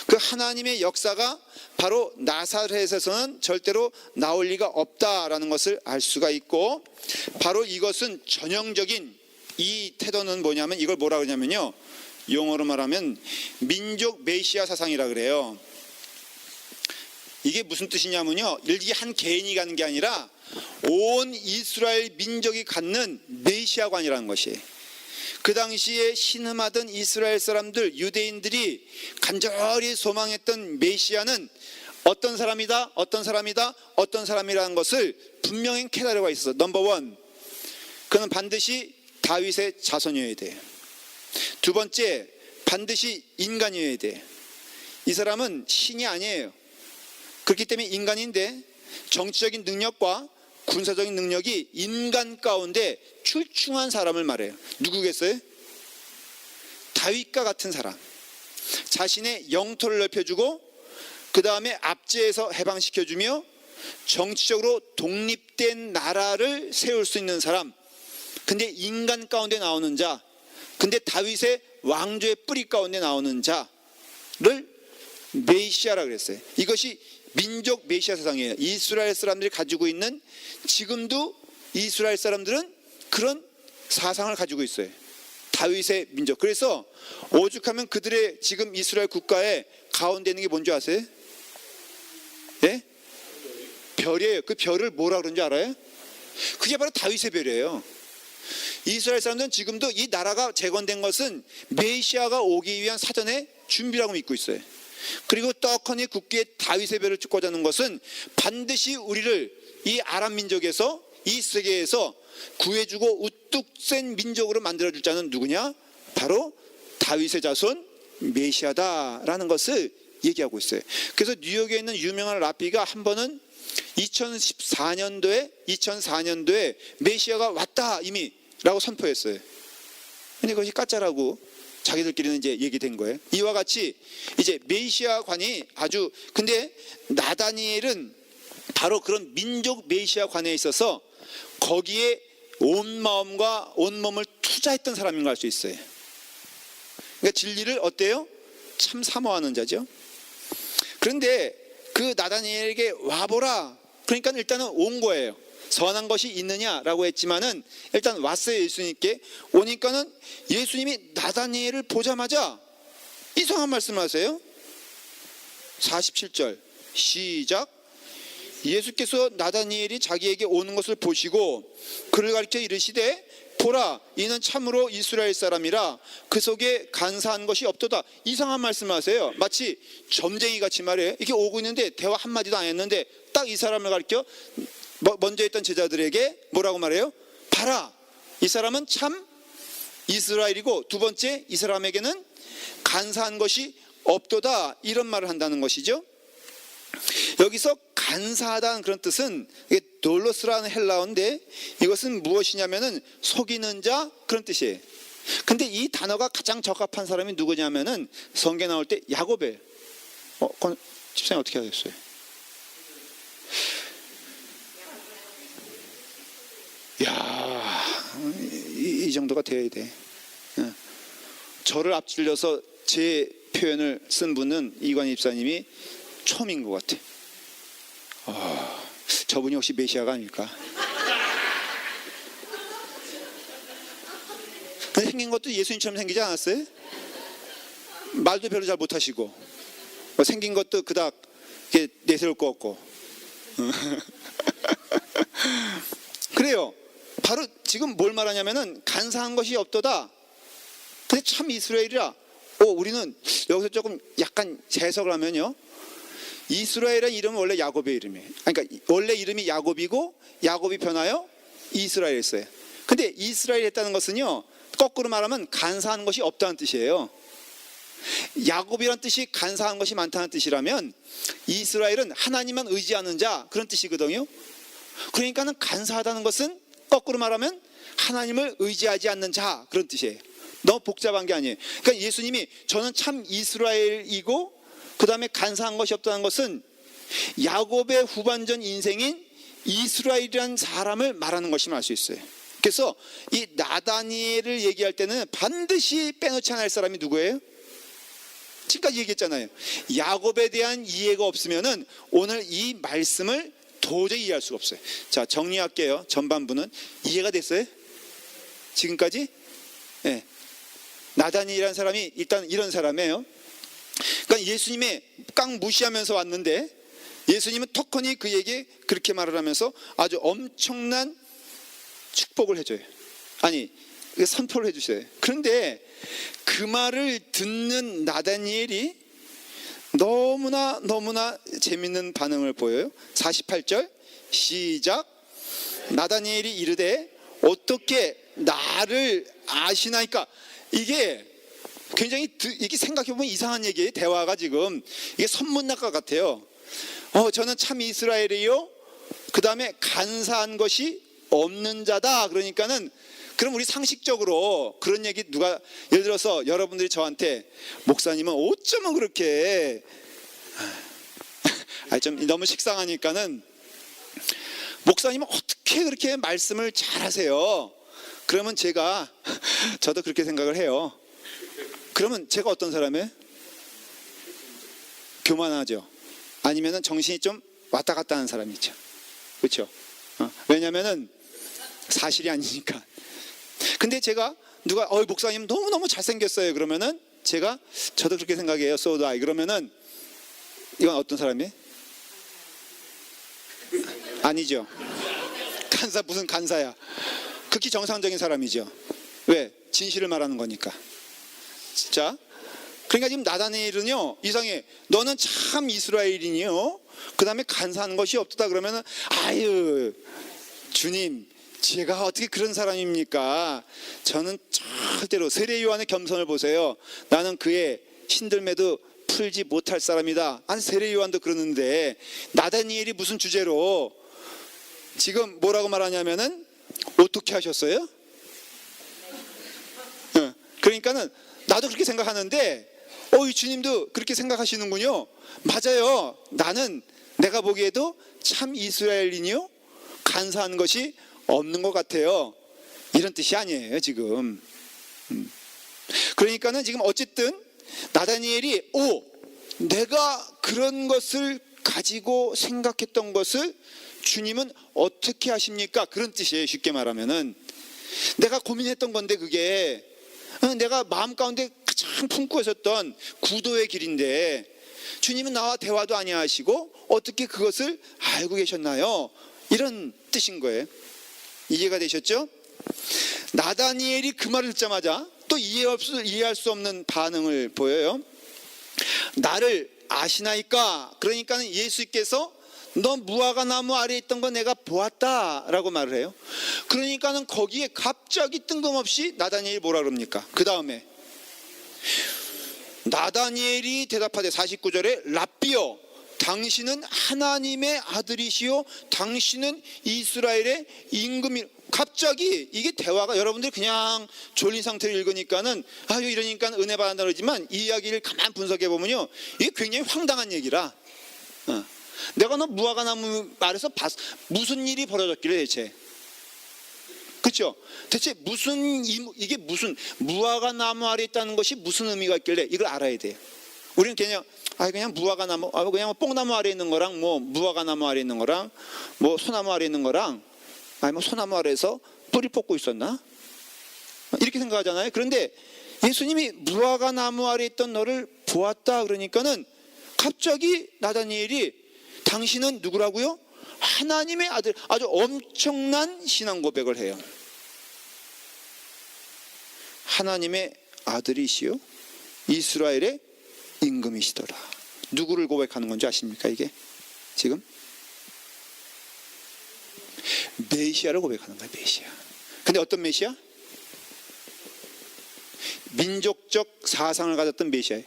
그 하나님의 역사가 바로 나사렛에서는 절대로 나올 리가 없다라는 것을 알 수가 있고, 바로 이것은 전형적인 이 태도는 뭐냐면 이걸 뭐라 그러냐면요, 용어로 말하면 민족 메시아 사상이라 그래요. 이게 무슨 뜻이냐면요, 이게 한 개인이 갖는 게 아니라 온 이스라엘 민족이 갖는 메시아관이라는 것이에요. 그 당시에 신음하던 이스라엘 사람들, 유대인들이 간절히 소망했던 메시아는 어떤 사람이다, 어떤 사람이다, 어떤 사람이라는 것을 분명히 캐다려가 있었어. 넘버 원, 그는 반드시 다윗의 자손이어야 돼요. 두 번째, 반드시 인간이어야 돼요. 이 사람은 신이 아니에요. 그렇기 때문에 인간인데 정치적인 능력과 군사적인 능력이 인간 가운데 출중한 사람을 말해요. 누구겠어요? 다윗과 같은 사람. 자신의 영토를 넓혀주고 그 다음에 압제에서 해방시켜주며 정치적으로 독립된 나라를 세울 수 있는 사람. 근데 인간 가운데 나오는 자, 근데 다윗의 왕조의 뿌리 가운데 나오는 자를 메시아라 그랬어요. 이것이 민족 메시아 사상이에요. 이스라엘 사람들이 가지고 있는, 지금도 이스라엘 사람들은 그런 사상을 가지고 있어요. 다윗의 민족. 그래서 오죽하면 그들의 지금 이스라엘 국가의 가운데 있는 게 뭔지 아세요? 예? 별이에요. 그 별을 뭐라 그런지 알아요? 그게 바로 다윗의 별이에요. 이스라엘 사람들은 지금도 이 나라가 재건된 것은 메시아가 오기 위한 사전의 준비라고 믿고 있어요. 그리고 떡하니 굳게 다윗의 별을 찍고자 하는 것은 반드시 우리를 이 아람 민족에서, 이 세계에서 구해주고 우뚝 센 민족으로 만들어줄 자는 누구냐? 바로 다윗의 자손 메시아다라는 것을 얘기하고 있어요. 그래서 뉴욕에 있는 유명한 랍비가 한 번은 2004년도에 메시아가 왔다 이미 라고 선포했어요. 근데 그것이 가짜라고 자기들끼리는 이제 얘기된 거예요. 이와 같이 이제 메시아관이 아주, 근데 나다니엘은 바로 그런 민족 메시아관에 있어서 거기에 온 마음과 온 몸을 투자했던 사람인 걸 알 수 있어요. 그러니까 진리를 어때요? 참 사모하는 자죠. 그런데 그 나다니엘에게 와보라, 그러니까 일단은 온 거예요. 선한 것이 있느냐라고 했지만은 일단 왔어요. 예수님께 오니까는 예수님이 나다니엘을 보자마자 이상한 말씀을 하세요. 47절 시작. 예수께서 나다니엘이 자기에게 오는 것을 보시고 그를 가리켜 이르시되 보라, 이는 참으로 이스라엘 사람이라 그 속에 간사한 것이 없도다. 이상한 말씀을 하세요. 마치 점쟁이 같이 말해요. 이렇게 오고 있는데 대화 한마디도 안 했는데 딱 이 사람을 가리켜 먼저 있던 제자들에게 뭐라고 말해요? 봐라, 이 사람은 참 이스라엘이고, 두 번째, 이 사람에게는 간사한 것이 없도다, 이런 말을 한다는 것이죠. 여기서 간사하다는 그런 뜻은 돌로스라는 헬라어인데, 이것은 무엇이냐면은 속이는 자, 그런 뜻이에요. 근데 이 단어가 가장 적합한 사람이 누구냐면은 성경에 나올 때 야곱이에요. 집사님 어떻게 하셨어요? 야, 이 정도가 돼야 돼. 저를 앞질러서 제 표현을 쓴 분은 이관희 집사님이 처음인 것 같아. 저분이 혹시 메시아가 아닐까? 근데 생긴 것도 예수님처럼 생기지 않았어요? 말도 별로 잘 못하시고, 생긴 것도 그닥 내세울 거 없고. 그래요. 바로 지금 뭘 말하냐면은 간사한 것이 없도다. 근데 참 이스라엘이라. 우리는 여기서 조금 약간 해석을 하면요, 이스라엘이라는 이름은 원래 야곱의 이름이에요. 그러니까 원래 이름이 야곱이고 야곱이 변하여 이스라엘이었어요. 근데 이스라엘 했다는 것은요, 거꾸로 말하면 간사한 것이 없다는 뜻이에요. 야곱이란 뜻이 간사한 것이 많다는 뜻이라면 이스라엘은 하나님만 의지하는 자, 그런 뜻이거든요. 그러니까는 간사하다는 것은 거꾸로 말하면 하나님을 의지하지 않는 자, 그런 뜻이에요. 너무 복잡한 게 아니에요. 그러니까 예수님이 저는 참 이스라엘이고 그 다음에 간사한 것이 없다는 것은 야곱의 후반전 인생인 이스라엘이라는 사람을 말하는 것임을 알 수 있어요. 그래서 이 나다니엘을 얘기할 때는 반드시 빼놓지 않아야 할 사람이 누구예요? 지금까지 얘기했잖아요. 야곱에 대한 이해가 없으면은 오늘 이 말씀을 도저히 이해할 수가 없어요. 자, 정리할게요. 전반부는 이해가 됐어요? 지금까지? 네. 나다니엘이라는 사람이 일단 이런 사람이에요. 그러니까 예수님의 깡 무시하면서 왔는데 예수님은 턱하니 그에게 그렇게 말을 하면서 아주 엄청난 축복을 해줘요. 아니, 선포를 해주셔요. 그런데 그 말을 듣는 나다니엘이 너무나 재밌는 반응을 보여요. 48절 시작. 나다니엘이 이르되 어떻게 나를 아시나이까. 이게 굉장히 이게 생각해보면 이상한 얘기예요. 대화가 지금 이게 선문학과 같아요. 저는 참 이스라엘이요, 그 다음에 간사한 것이 없는 자다. 그러니까는 그럼 우리 상식적으로 그런 얘기 누가, 예를 들어서 여러분들이 저한테 목사님은 어쩌면 그렇게 좀 너무 식상하니까는 목사님은 어떻게 그렇게 말씀을 잘하세요? 그러면 저도 그렇게 생각을 해요. 그러면 제가 어떤 사람이에요? 교만하죠. 아니면은 정신이 좀 왔다 갔다 하는 사람이 있죠. 그렇죠? 왜냐면은 사실이 아니니까. 근데 제가 누가 목사님 너무너무 잘생겼어요 그러면은 저도 그렇게 생각해요. So do I. 그러면은 이건 어떤 사람이에요? 아니죠. 무슨 간사야. 극히 정상적인 사람이죠. 왜? 진실을 말하는 거니까. 자, 그러니까 지금 나다니엘은요, 이상해. 너는 참 이스라엘이니요, 그 다음에 간사한 것이 없다. 그러면은 아유 주님, 제가 어떻게 그런 사람입니까? 저는 절대로, 세례 요한의 겸손을 보세요. 나는 그의 신들매도 풀지 못할 사람이다. 아니, 세례 요한도 그러는데 나다니엘이 무슨 주제로 지금 뭐라고 말하냐면은 어떻게 하셨어요? 그러니까는 나도 그렇게 생각하는데 이 주님도 그렇게 생각하시는군요. 맞아요. 내가 보기에도 참 이스라엘이니요, 간사한 것이 없는 것 같아요. 이런 뜻이 아니에요 지금. 그러니까는 지금 어쨌든 나다니엘이 내가 그런 것을 가지고 생각했던 것을 주님은 어떻게 하십니까? 그런 뜻이에요. 쉽게 말하면은 내가 고민했던 건데, 그게 내가 마음 가운데 가장 품고 있었던 구도의 길인데 주님은 나와 대화도 아니하시고 어떻게 그것을 알고 계셨나요? 이런 뜻인 거예요. 이해가 되셨죠? 나다니엘이 그 말을 듣자마자 또 이해할 수 없는 반응을 보여요. 나를 아시나이까? 그러니까 예수님께서 너 무화과 나무 아래에 있던 거 내가 보았다라고 말을 해요. 그러니까는 거기에 갑자기 뜬금없이 나다니엘이 뭐라 그럽니까? 그 다음에 나다니엘이 대답하되 49절에 랍비여 당신은 하나님의 아들이시요 당신은 이스라엘의 임금이. 갑자기 이게 대화가, 여러분들이 그냥 졸린 상태로 읽으니까는 아유 이러니까 은혜 받는다 그러지만 이 이야기를 가만 분석해 보면요, 이게 굉장히 황당한 얘기라. 내가 너 무화과 나무 아래서 무슨 일이 벌어졌길래 대체, 그렇죠? 대체 이게 무슨 무화과 나무 아래 있다는 것이 무슨 의미가 있길래 이걸 알아야 돼요. 우리는 그냥 무화과 나무, 그냥 뽕나무 아래 있는 거랑 뭐 무화과 나무 아래 있는 거랑 뭐 소나무 아래 있는 거랑 뭐 소나무 아래에서 뿌리 뽑고 있었나? 이렇게 생각하잖아요. 그런데 예수님이 무화과 나무 아래 있던 너를 보았다 그러니까는 갑자기 나다니엘이 당신은 누구라고요? 하나님의 아들. 아주 엄청난 신앙 고백을 해요. 하나님의 아들이시요 이스라엘의 임금이시더라. 누구를 고백하는 건지 아십니까? 이게 지금 메시아를 고백하는 거예요. 메시아. 근데 어떤 메시아? 민족적 사상을 가졌던 메시아예요.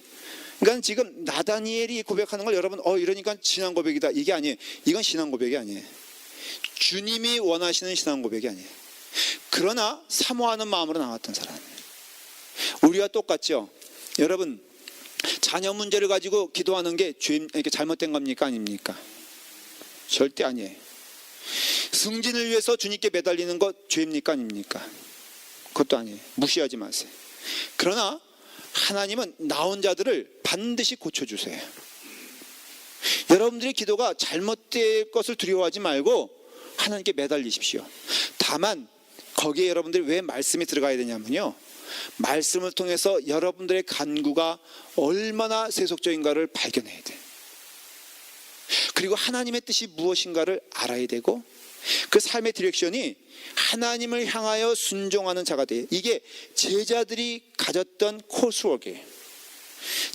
그러니까 지금 나다니엘이 고백하는 걸 여러분 이러니까 신앙 고백이다, 이게 아니에요. 이건 신앙 고백이 아니에요. 주님이 원하시는 신앙 고백이 아니에요. 그러나 사모하는 마음으로 나왔던 사람. 우리와 똑같죠. 여러분, 자녀 문제를 가지고 기도하는 게 이렇게 잘못된 겁니까? 아닙니까? 절대 아니에요. 승진을 위해서 주님께 매달리는 것 죄입니까? 아닙니까? 그것도 아니에요. 무시하지 마세요. 그러나 하나님은 나온 자들을 반드시 고쳐주세요. 여러분들의 기도가 잘못될 것을 두려워하지 말고 하나님께 매달리십시오. 다만 거기에 여러분들이 왜 말씀이 들어가야 되냐면요, 말씀을 통해서 여러분들의 간구가 얼마나 세속적인가를 발견해야 돼요. 그리고 하나님의 뜻이 무엇인가를 알아야 되고, 그 삶의 디렉션이 하나님을 향하여 순종하는 자가 돼요. 이게 제자들이 가졌던 코스워크예요.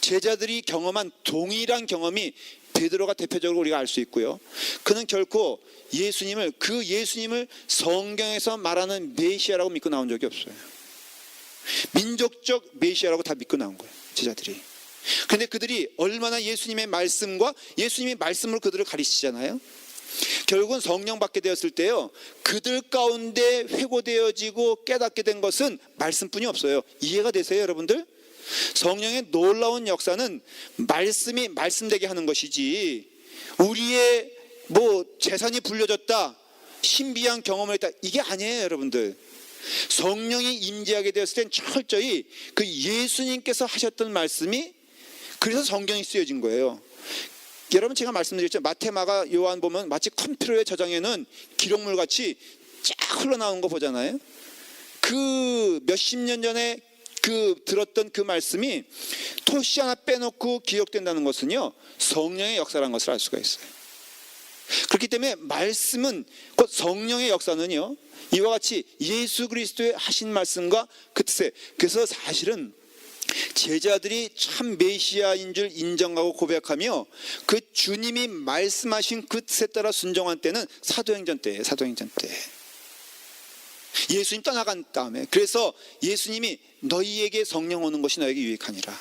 제자들이 경험한 동일한 경험이 베드로가 대표적으로 우리가 알 수 있고요. 그는 결코 예수님을 성경에서 말하는 메시아라고 믿고 나온 적이 없어요. 민족적 메시아라고 다 믿고 나온 거예요, 제자들이. 그런데 그들이 얼마나 예수님의 말씀과 예수님의 말씀으로 그들을 가르치잖아요. 결국은 성령 받게 되었을 때요, 그들 가운데 회고되어지고 깨닫게 된 것은 말씀뿐이 없어요. 이해가 되세요, 여러분들? 성령의 놀라운 역사는 말씀이 말씀되게 하는 것이지, 우리의 재산이 불려졌다, 신비한 경험을 했다, 이게 아니에요, 여러분들. 성령이 임재하게 되었을 땐 철저히 그 예수님께서 하셨던 말씀이, 그래서 성경이 쓰여진 거예요. 여러분, 제가 말씀드렸죠. 마태, 마가, 요한 보면 마치 컴퓨터에 저장해놓은 기록물 같이 쫙 흘러나온 거 보잖아요. 그 몇십 년 전에 들었던 그 말씀이 토시 하나 빼놓고 기억된다는 것은요, 성령의 역사라는 것을 알 수가 있어요. 그렇기 때문에 말씀은, 곧 성령의 역사는요, 이와 같이 예수 그리스도의 하신 말씀과 그 뜻에, 그래서 사실은 제자들이 참 메시아인 줄 인정하고 고백하며 그 주님이 말씀하신 그 뜻에 따라 순종한 때는 사도행전 때예요. 사도행전 때 예수님 떠나간 다음에, 그래서 예수님이 너희에게 성령 오는 것이 너에게 유익하니라.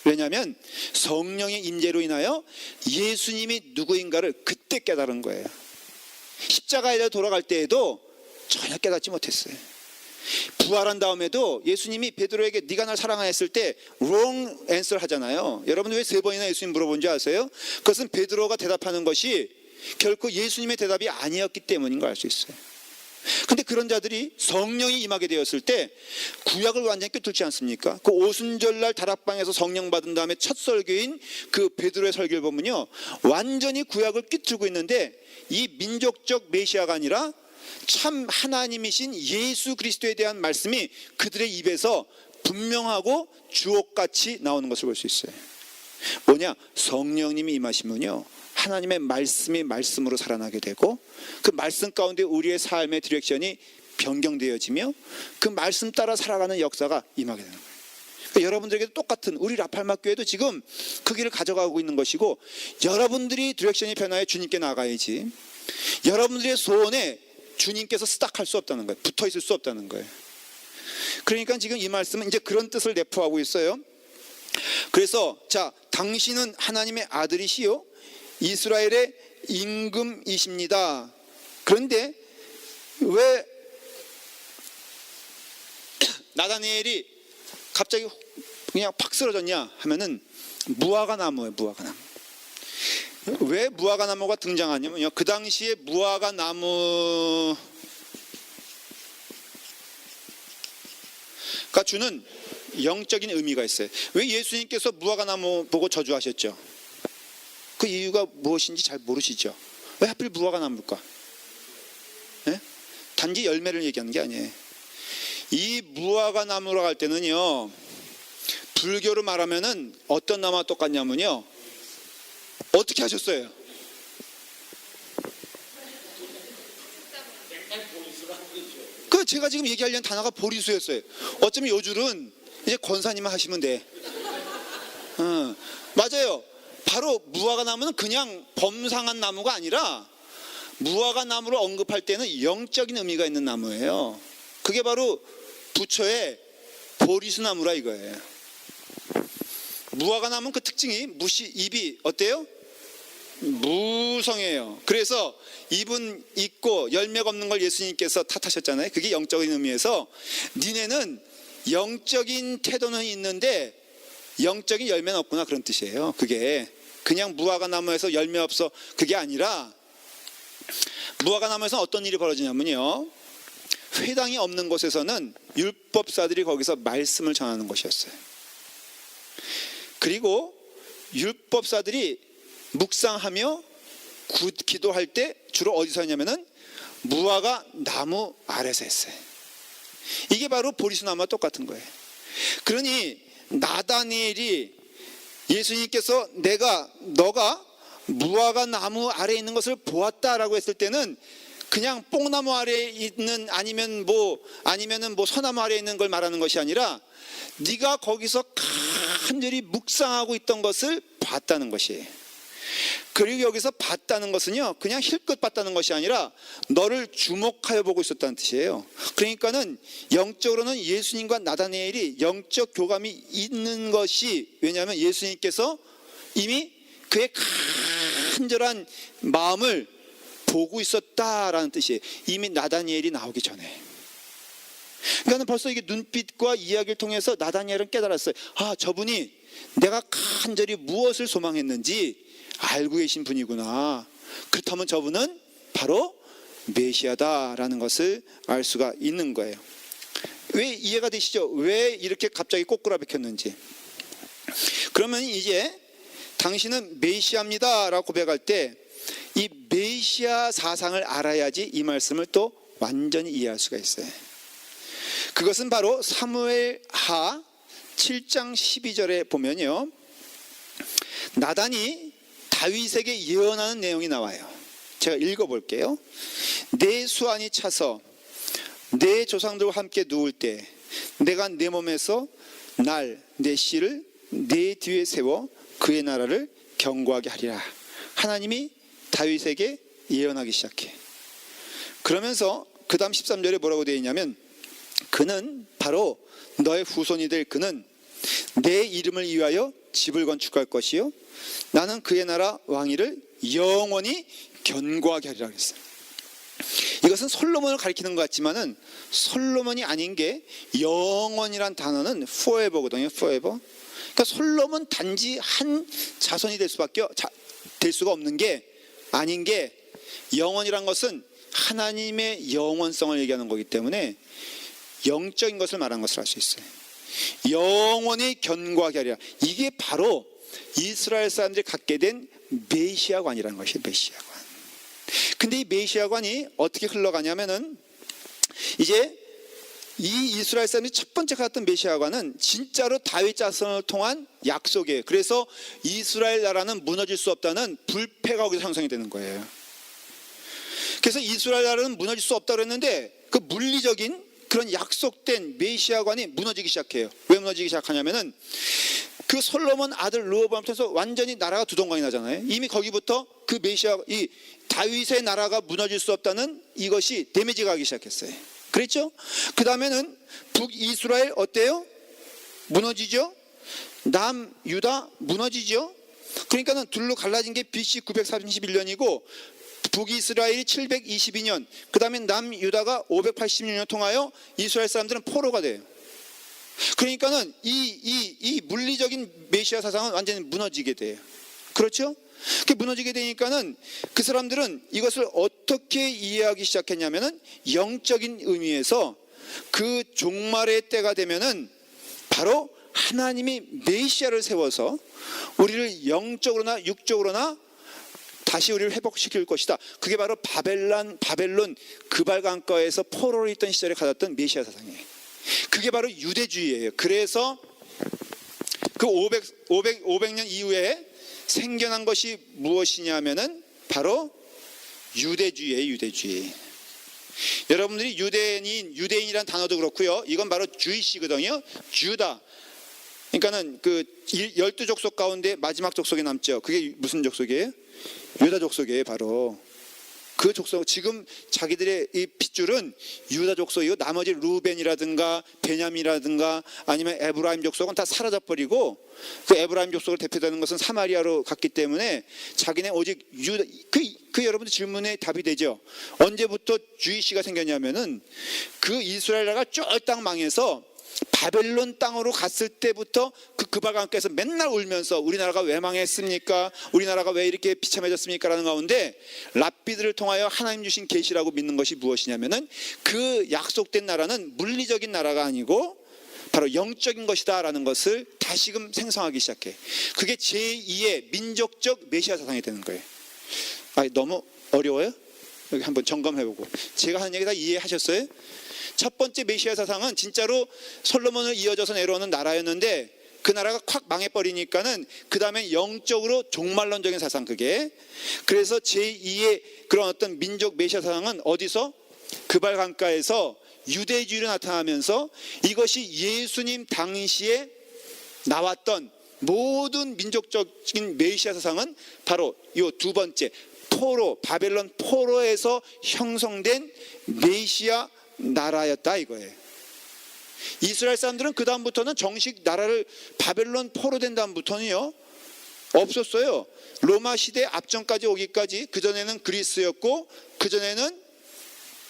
왜냐하면 성령의 임재로 인하여 예수님이 누구인가를 그때 깨달은 거예요. 십자가에 돌아갈 때에도 전혀 깨닫지 못했어요. 부활한 다음에도 예수님이 베드로에게 네가 날 사랑하였을 때 wrong answer 하잖아요. 여러분 왜 3번이나 예수님 물어본지 아세요? 그것은 베드로가 대답하는 것이 결코 예수님의 대답이 아니었기 때문인 걸 알 수 있어요. 근데 그런 자들이 성령이 임하게 되었을 때 구약을 완전히 꿰뚫지 않습니까? 그 오순절날 다락방에서 성령 받은 다음에 첫 설교인 그 베드로의 설교를 보면요, 완전히 구약을 꿰뚫고 있는데 이 민족적 메시아가 아니라 참 하나님이신 예수 그리스도에 대한 말씀이 그들의 입에서 분명하고 주옥같이 나오는 것을 볼 수 있어요. 뭐냐? 성령님이 임하시면요, 하나님의 말씀이 말씀으로 살아나게 되고 그 말씀 가운데 우리의 삶의 디렉션이 변경되어지며 그 말씀 따라 살아가는 역사가 임하게 되는 거예요. 그러니까 여러분들에게도 똑같은, 우리 라팔마 교회도 지금 그 길을 가져가고 있는 것이고, 여러분들이 디렉션이 변화해 주님께 나가야지, 여러분들의 소원에 주님께서 스탁할 수 없다는 거예요. 붙어 있을 수 없다는 거예요. 그러니까 지금 이 말씀은 이제 그런 뜻을 내포하고 있어요. 그래서 자, 당신은 하나님의 아들이시요 이스라엘의 임금이십니다. 그런데 왜 나다니엘이 갑자기 그냥 팍 쓰러졌냐 하면은 무화과 나무예요. 무화과 나무. 왜 무화과 나무가 등장하냐면요, 그 당시에 무화과 나무가 주는 영적인 의미가 있어요. 왜 예수님께서 무화과 나무 보고 저주하셨죠? 그 이유가 무엇인지 잘 모르시죠? 왜 하필 무화과 나무일까? 네? 단지 열매를 얘기하는 게 아니에요. 이 무화과 나무라고 할 때는요, 불교로 말하면은 어떤 나무와 똑같냐면요, 어떻게 하셨어요? 그 제가 지금 얘기하려는 단어가 보리수였어요. 어쩌면 요 줄은 이제 권사님만 하시면 돼. 맞아요. 바로 무화과 나무는 그냥 범상한 나무가 아니라, 무화과 나무를 언급할 때는 영적인 의미가 있는 나무예요. 그게 바로 부처의 보리수 나무라 이거예요. 무화과 나무는 그 특징이 잎이 어때요? 무성해요. 그래서 잎은 있고 열매가 없는 걸 예수님께서 탓하셨잖아요. 그게 영적인 의미에서, 니네는 영적인 태도는 있는데 영적인 열매는 없구나, 그런 뜻이에요. 그게 그냥 무화과 나무에서 열매 없어, 그게 아니라, 무화과 나무에서 어떤 일이 벌어지냐면요, 회당이 없는 곳에서는 율법사들이 거기서 말씀을 전하는 것이었어요. 그리고 율법사들이 묵상하며 기도할 때 주로 어디서 했냐면은 무화과 나무 아래서 했어요. 이게 바로 보리수 나무와 똑같은 거예요. 그러니 나다니엘이 예수님께서 너가 무화과 나무 아래에 있는 것을 보았다라고 했을 때는 그냥 뽕나무 아래에 있는, 아니면은 뭐 소나무 아래에 있는 걸 말하는 것이 아니라, 네가 거기서 간절히 묵상하고 있던 것을 봤다는 것이에요. 그리고 여기서 봤다는 것은요, 그냥 힐끗 봤다는 것이 아니라 너를 주목하여 보고 있었다는 뜻이에요. 그러니까는 영적으로는 예수님과 나다니엘이 영적 교감이 있는 것이, 왜냐하면 예수님께서 이미 그의 간절한 마음을 보고 있었다라는 뜻이에요. 이미 나다니엘이 나오기 전에. 그러니까 벌써 이게 눈빛과 이야기를 통해서 나다니엘은 깨달았어요. 아, 저분이 내가 간절히 무엇을 소망했는지 알고 계신 분이구나. 그렇다면 저분은 바로 메시아다라는 것을 알 수가 있는 거예요. 왜 이해가 되시죠? 왜 이렇게 갑자기 꼬꾸라박혔는지. 그러면 이제 당신은 메시아입니다 라고 고백할 때, 이 메시아 사상을 알아야지 이 말씀을 또 완전히 이해할 수가 있어요. 그것은 바로 사무엘하 7장 12절에 보면요, 나단이 다윗에게 예언하는 내용이 나와요. 제가 읽어볼게요. 내 수완이 차서 내 조상들과 함께 누울 때 내가 내 몸에서 내 씨를 내 뒤에 세워 그의 나라를 견고하게 하리라. 하나님이 다윗에게 예언하기 시작해. 그러면서 그 다음 13절에 뭐라고 되어 있냐면, 그는 바로 너의 후손이 될 그는 내 이름을 위하여 집을 건축할 것이요 나는 그의 나라 왕위를 영원히 견고하게 하리라 그랬어요. 이것은 솔로몬을 가리키는 것 같지만은 솔로몬이 아닌 게, 영원이란 단어는 forever거든요. forever. 그러니까 솔로몬 단지 한 자손이 될 수가 없는 게 아닌 게, 영원이란 것은 하나님의 영원성을 얘기하는 거기 때문에 영적인 것을 말하는 것을 알 수 있어요. 영원히 견고하게 하리라. 이게 바로 이스라엘 사람들이 갖게 된 메시아관이라는 것이에요. 메시아관. 근데 이 메시아관이 어떻게 흘러가냐면은, 이제 이 이스라엘 사람들이 첫 번째 갖던 메시아관은 진짜로 다윗 자손을 통한 약속이에요. 그래서 이스라엘 나라는 무너질 수 없다는 불패가 거기서 형성이 되는 거예요. 그래서 이스라엘 나라는 무너질 수 없다고 했는데 그 물리적인 그런 약속된 메시아관이 무너지기 시작해요. 왜 무너지기 시작하냐면은 그 솔로몬 아들 르호보암 통해서 완전히 나라가 두동강이 나잖아요. 이미 거기부터 그 메시아, 이 다윗의 나라가 무너질 수 없다는 이것이 데미지가 가기 시작했어요. 그랬죠? 그 다음에는 북이스라엘 어때요? 무너지죠? 남유다 무너지죠? 그러니까는 둘로 갈라진 게 BC 931년이고 북이스라엘이 722년, 그 다음에 남유다가 586년 통하여 이스라엘 사람들은 포로가 돼요. 그러니까는 이 물리적인 메시아 사상은 완전히 무너지게 돼요. 그렇죠? 그 무너지게 되니까는 그 사람들은 이것을 어떻게 이해하기 시작했냐면은 영적인 의미에서 그 종말의 때가 되면은 바로 하나님이 메시아를 세워서 우리를 영적으로나 육적으로나 다시 우리를 회복시킬 것이다. 그게 바로 바벨론 그발강가에서 포로로 있던 시절에 가졌던 메시아 사상이에요. 그게 바로 유대주의예요. 그래서 그 500년 이후에 생겨난 것이 무엇이냐면은 바로 유대주의예요. 유대주의. 여러분들이 유대인이란 단어도 그렇고요. 이건 바로 주이시거든요. 주다. 그러니까는 그 12족속 가운데 마지막 족속이 남죠. 그게 무슨 족속이에요? 유다 족속이에요. 바로 그 족속. 지금 자기들의 이 핏줄은 유다 족속이고 나머지 루벤이라든가 베냐민이라든가 아니면 에브라임 족속은 다 사라져 버리고 그 에브라임 족속을 대표되는 것은 사마리아로 갔기 때문에 자기네 오직 유다. 그 여러분들 질문에 답이 되죠. 언제부터 주이시가 생겼냐면은 그 이스라엘 나라가 쫄딱 망해서 바벨론 땅으로 갔을 때부터 그 그발강가에서 맨날 울면서 우리나라가 왜 망했습니까? 우리나라가 왜 이렇게 비참해졌습니까? 라는 가운데 랍비들을 통하여 하나님 주신 계시라고 믿는 것이 무엇이냐면은 그 약속된 나라는 물리적인 나라가 아니고 바로 영적인 것이다 라는 것을 다시금 생성하기 시작해. 그게 제2의 민족적 메시아 사상이 되는 거예요. 너무 어려워요? 여기 한번 점검해보고. 제가 하는 얘기 다 이해하셨어요? 첫 번째 메시아 사상은 진짜로 솔로몬을 이어져서 내려오는 나라였는데 그 나라가 콱 망해버리니까는 그 다음에 영적으로 종말론적인 사상. 그게 그래서 제2의 그런 어떤 민족 메시아 사상은 어디서? 그발강가에서 유대주의로 나타나면서 이것이 예수님 당시에 나왔던 모든 민족적인 메시아 사상은 바로 이 두 번째 바벨론 포로에서 형성된 메시아 나라였다 이거예요. 이스라엘 사람들은 그 다음부터는 정식 나라를 바벨론 포로된 다음부터는요 없었어요. 로마 시대 앞전까지 오기까지 그전에는 그리스였고 그전에는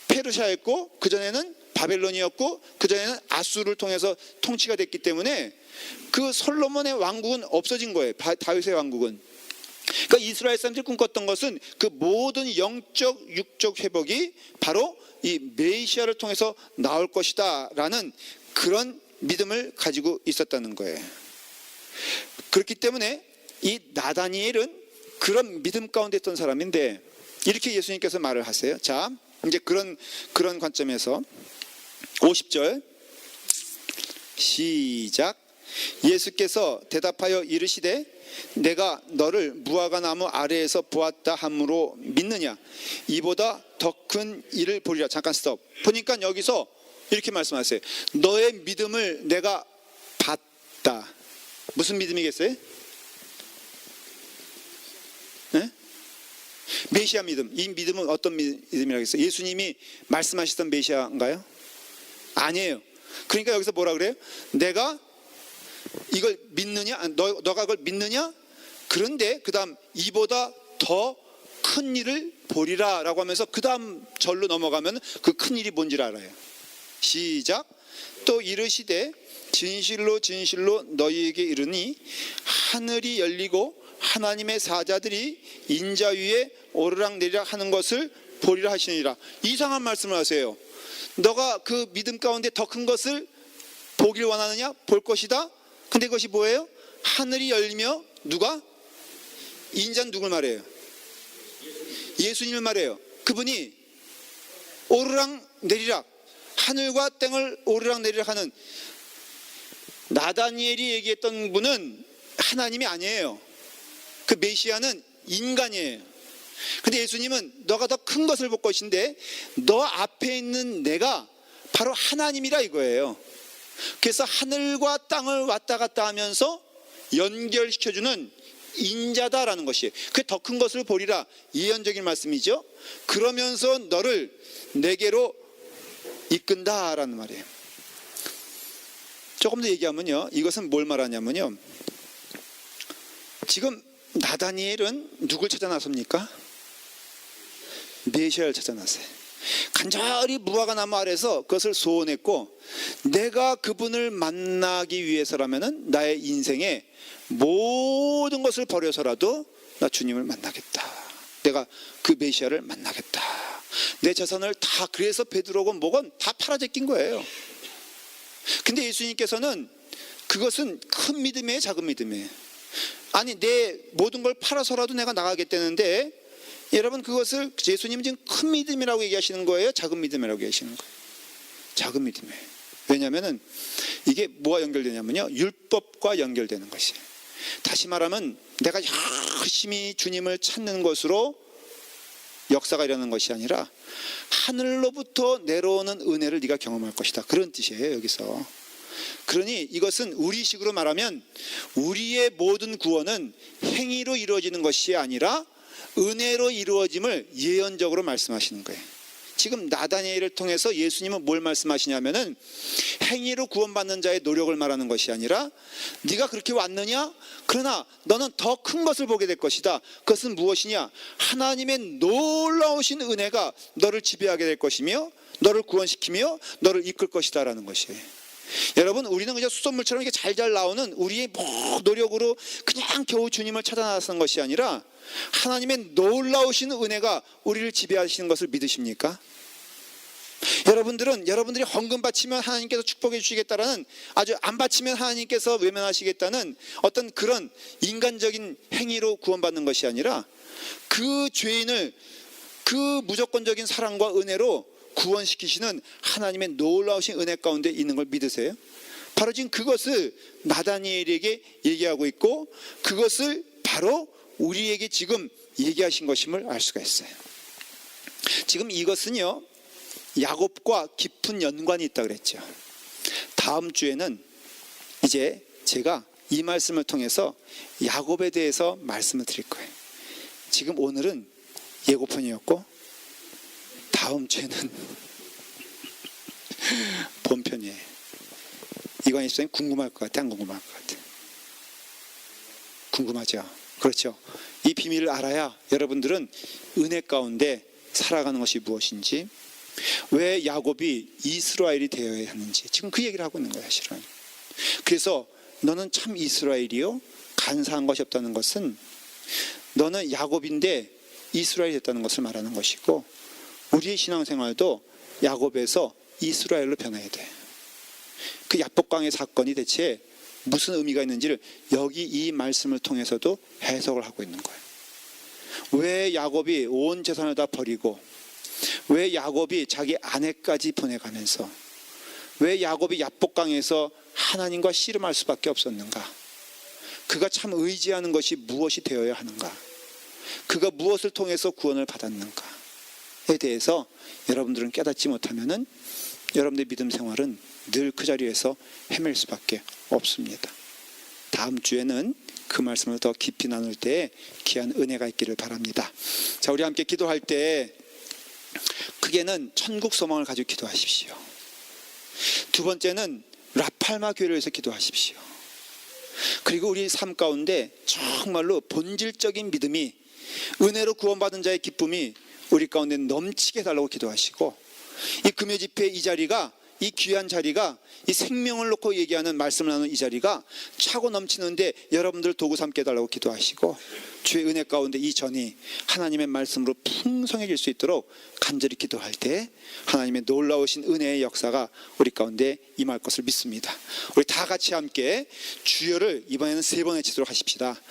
페르시아였고 그전에는 바벨론이었고 그전에는 아수르를 통해서 통치가 됐기 때문에 그 솔로몬의 왕국은 없어진 거예요. 다윗의 왕국은. 그러니까 이스라엘 사람들이 꿈꿨던 것은 그 모든 영적 육적 회복이 바로 이 메시아를 통해서 나올 것이다 라는 그런 믿음을 가지고 있었다는 거예요. 그렇기 때문에 이 나다니엘은 그런 믿음 가운데 있던 사람인데 이렇게 예수님께서 말을 하세요. 자, 이제 그런 관점에서 50절 시작. 예수께서 대답하여 이르시되 내가 너를 무화과 나무 아래에서 보았다 함으로 믿느냐? 이보다 더 큰 일을 보리라. 잠깐 스톱. 보니까 여기서 이렇게 말씀하세요. 너의 믿음을 내가 봤다. 무슨 믿음이겠어요? 네? 메시아 믿음. 이 믿음은 어떤 믿음이라겠어요? 예수님이 말씀하시던 메시아인가요? 아니에요. 그러니까 여기서 뭐라 그래요? 내가 이걸 믿느냐? 너가 그걸 믿느냐? 그런데 그 다음 이보다 더 큰 일을 보리라 라고 하면서 그 다음 절로 넘어가면 그 큰 일이 뭔지를 알아요. 시작. 또 이르시되 진실로 진실로 너희에게 이르니 하늘이 열리고 하나님의 사자들이 인자 위에 오르락내리락 하는 것을 보리라 하시니라. 이상한 말씀을 하세요. 너가 그 믿음 가운데 더 큰 것을 보길 원하느냐? 볼 것이다. 근데 그것이 뭐예요? 하늘이 열리며 누가? 인자는 누굴 말해요? 예수님을 말해요. 그분이 오르락 내리락 하늘과 땅을 오르락 내리락 하는 나다니엘이 얘기했던 분은 하나님이 아니에요. 그 메시아는 인간이에요. 근데 예수님은 너가 더 큰 것을 볼 것인데 너 앞에 있는 내가 바로 하나님이라 이거예요. 그래서 하늘과 땅을 왔다 갔다 하면서 연결시켜주는 인자다라는 것이에요. 그게 더 큰 것을 보리라, 예언적인 말씀이죠. 그러면서 너를 내게로 이끈다라는 말이에요. 조금 더 얘기하면요, 이것은 뭘 말하냐면요, 지금 나다니엘은 누굴 찾아 나섭니까? 메시아를 찾아 나서요. 간절히 무화과 나무 아래서 그것을 소원했고, 내가 그분을 만나기 위해서라면은 나의 인생에 모든 것을 버려서라도 나 주님을 만나겠다. 내가 그 메시아를 만나겠다. 내 재산을 다, 그래서 베드로고 뭐건 다 팔아제낀 거예요. 근데 예수님께서는 그것은 큰 믿음이에요, 작은 믿음이에요? 아니, 내 모든 걸 팔아서라도 내가 나가겠다는데, 여러분, 그것을 예수님은 지금 큰 믿음이라고 얘기하시는 거예요, 작은 믿음이라고 얘기하시는 거예요? 작은 믿음이에요. 왜냐하면 이게 뭐가 연결되냐면요, 율법과 연결되는 것이에요. 다시 말하면 내가 열심히 주님을 찾는 것으로 역사가 일어나는 것이 아니라 하늘로부터 내려오는 은혜를 네가 경험할 것이다, 그런 뜻이에요, 여기서. 그러니 이것은 우리식으로 말하면 우리의 모든 구원은 행위로 이루어지는 것이 아니라 은혜로 이루어짐을 예언적으로 말씀하시는 거예요. 지금 나다니엘을 통해서 예수님은 뭘 말씀하시냐면은 행위로 구원받는 자의 노력을 말하는 것이 아니라 네가 그렇게 왔느냐? 그러나 너는 더 큰 것을 보게 될 것이다. 그것은 무엇이냐? 하나님의 놀라우신 은혜가 너를 지배하게 될 것이며 너를 구원시키며 너를 이끌 것이다 라는 것이에요. 여러분, 우리는 그냥 수돗물처럼 이렇게 잘잘 나오는 우리의 노력으로 그냥 겨우 주님을 찾아 나서는 것이 아니라 하나님의 놀라우신 은혜가 우리를 지배하시는 것을 믿으십니까? 여러분들이 헌금 바치면 하나님께서 축복해 주시겠다라는, 아주 안 바치면 하나님께서 외면하시겠다는 어떤 그런 인간적인 행위로 구원받는 것이 아니라 그 죄인을 그 무조건적인 사랑과 은혜로 구원시키시는 하나님의 놀라우신 은혜 가운데 있는 걸 믿으세요? 바로 지금 그것을 나다니엘에게 얘기하고 있고, 그것을 바로 우리에게 지금 얘기하신 것임을 알 수가 있어요. 지금 이것은요, 야곱과 깊은 연관이 있다 그랬죠. 다음 주에는 이제 제가 이 말씀을 통해서 야곱에 대해서 말씀을 드릴 거예요. 지금 오늘은 예고편이었고 다음 주에는 본편이에요. 이광희 집사님 궁금할 것 같아, 안 궁금할 것 같아? 궁금하죠? 그렇죠. 이 비밀을 알아야 여러분들은 은혜 가운데 살아가는 것이 무엇인지, 왜 야곱이 이스라엘이 되어야 하는지 지금 그 얘기를 하고 있는 거예요, 사실은. 그래서 너는 참 이스라엘이요, 간사한 것이 없다는 것은 너는 야곱인데 이스라엘이 됐다는 것을 말하는 것이고, 우리의 신앙생활도 야곱에서 이스라엘로 변해야 돼. 그 야복강의 사건이 대체 무슨 의미가 있는지를 여기 이 말씀을 통해서도 해석을 하고 있는 거예요. 왜 야곱이 온 재산을 다 버리고, 왜 야곱이 자기 아내까지 보내가면서, 왜 야곱이 야복강에서 하나님과 씨름할 수밖에 없었는가? 그가 참 의지하는 것이 무엇이 되어야 하는가? 그가 무엇을 통해서 구원을 받았는가에 대해서 여러분들은 깨닫지 못하면은 여러분들의 믿음 생활은 늘 그 자리에서 헤맬 수밖에 없습니다. 다음 주에는 그 말씀을 더 깊이 나눌 때 귀한 은혜가 있기를 바랍니다. 자, 우리 함께 기도할 때 크게는 천국 소망을 가지고 기도하십시오. 두 번째는 라팔마 교회를 위해서 기도하십시오. 그리고 우리 삶 가운데 정말로 본질적인 믿음이, 은혜로 구원받은 자의 기쁨이 우리 가운데 넘치게 해달라고 기도하시고, 이 금요 집회 이 자리가, 이 귀한 자리가, 이 생명을 놓고 얘기하는 말씀을 나누는 이 자리가 차고 넘치는데 여러분들 도구 삼게 해달라고 기도하시고, 주의 은혜 가운데 이 전이 하나님의 말씀으로 풍성해질 수 있도록 간절히 기도할 때 하나님의 놀라우신 은혜의 역사가 우리 가운데 임할 것을 믿습니다. 우리 다 같이 함께 주여를 이번에는 3번 외치도록 하십시다.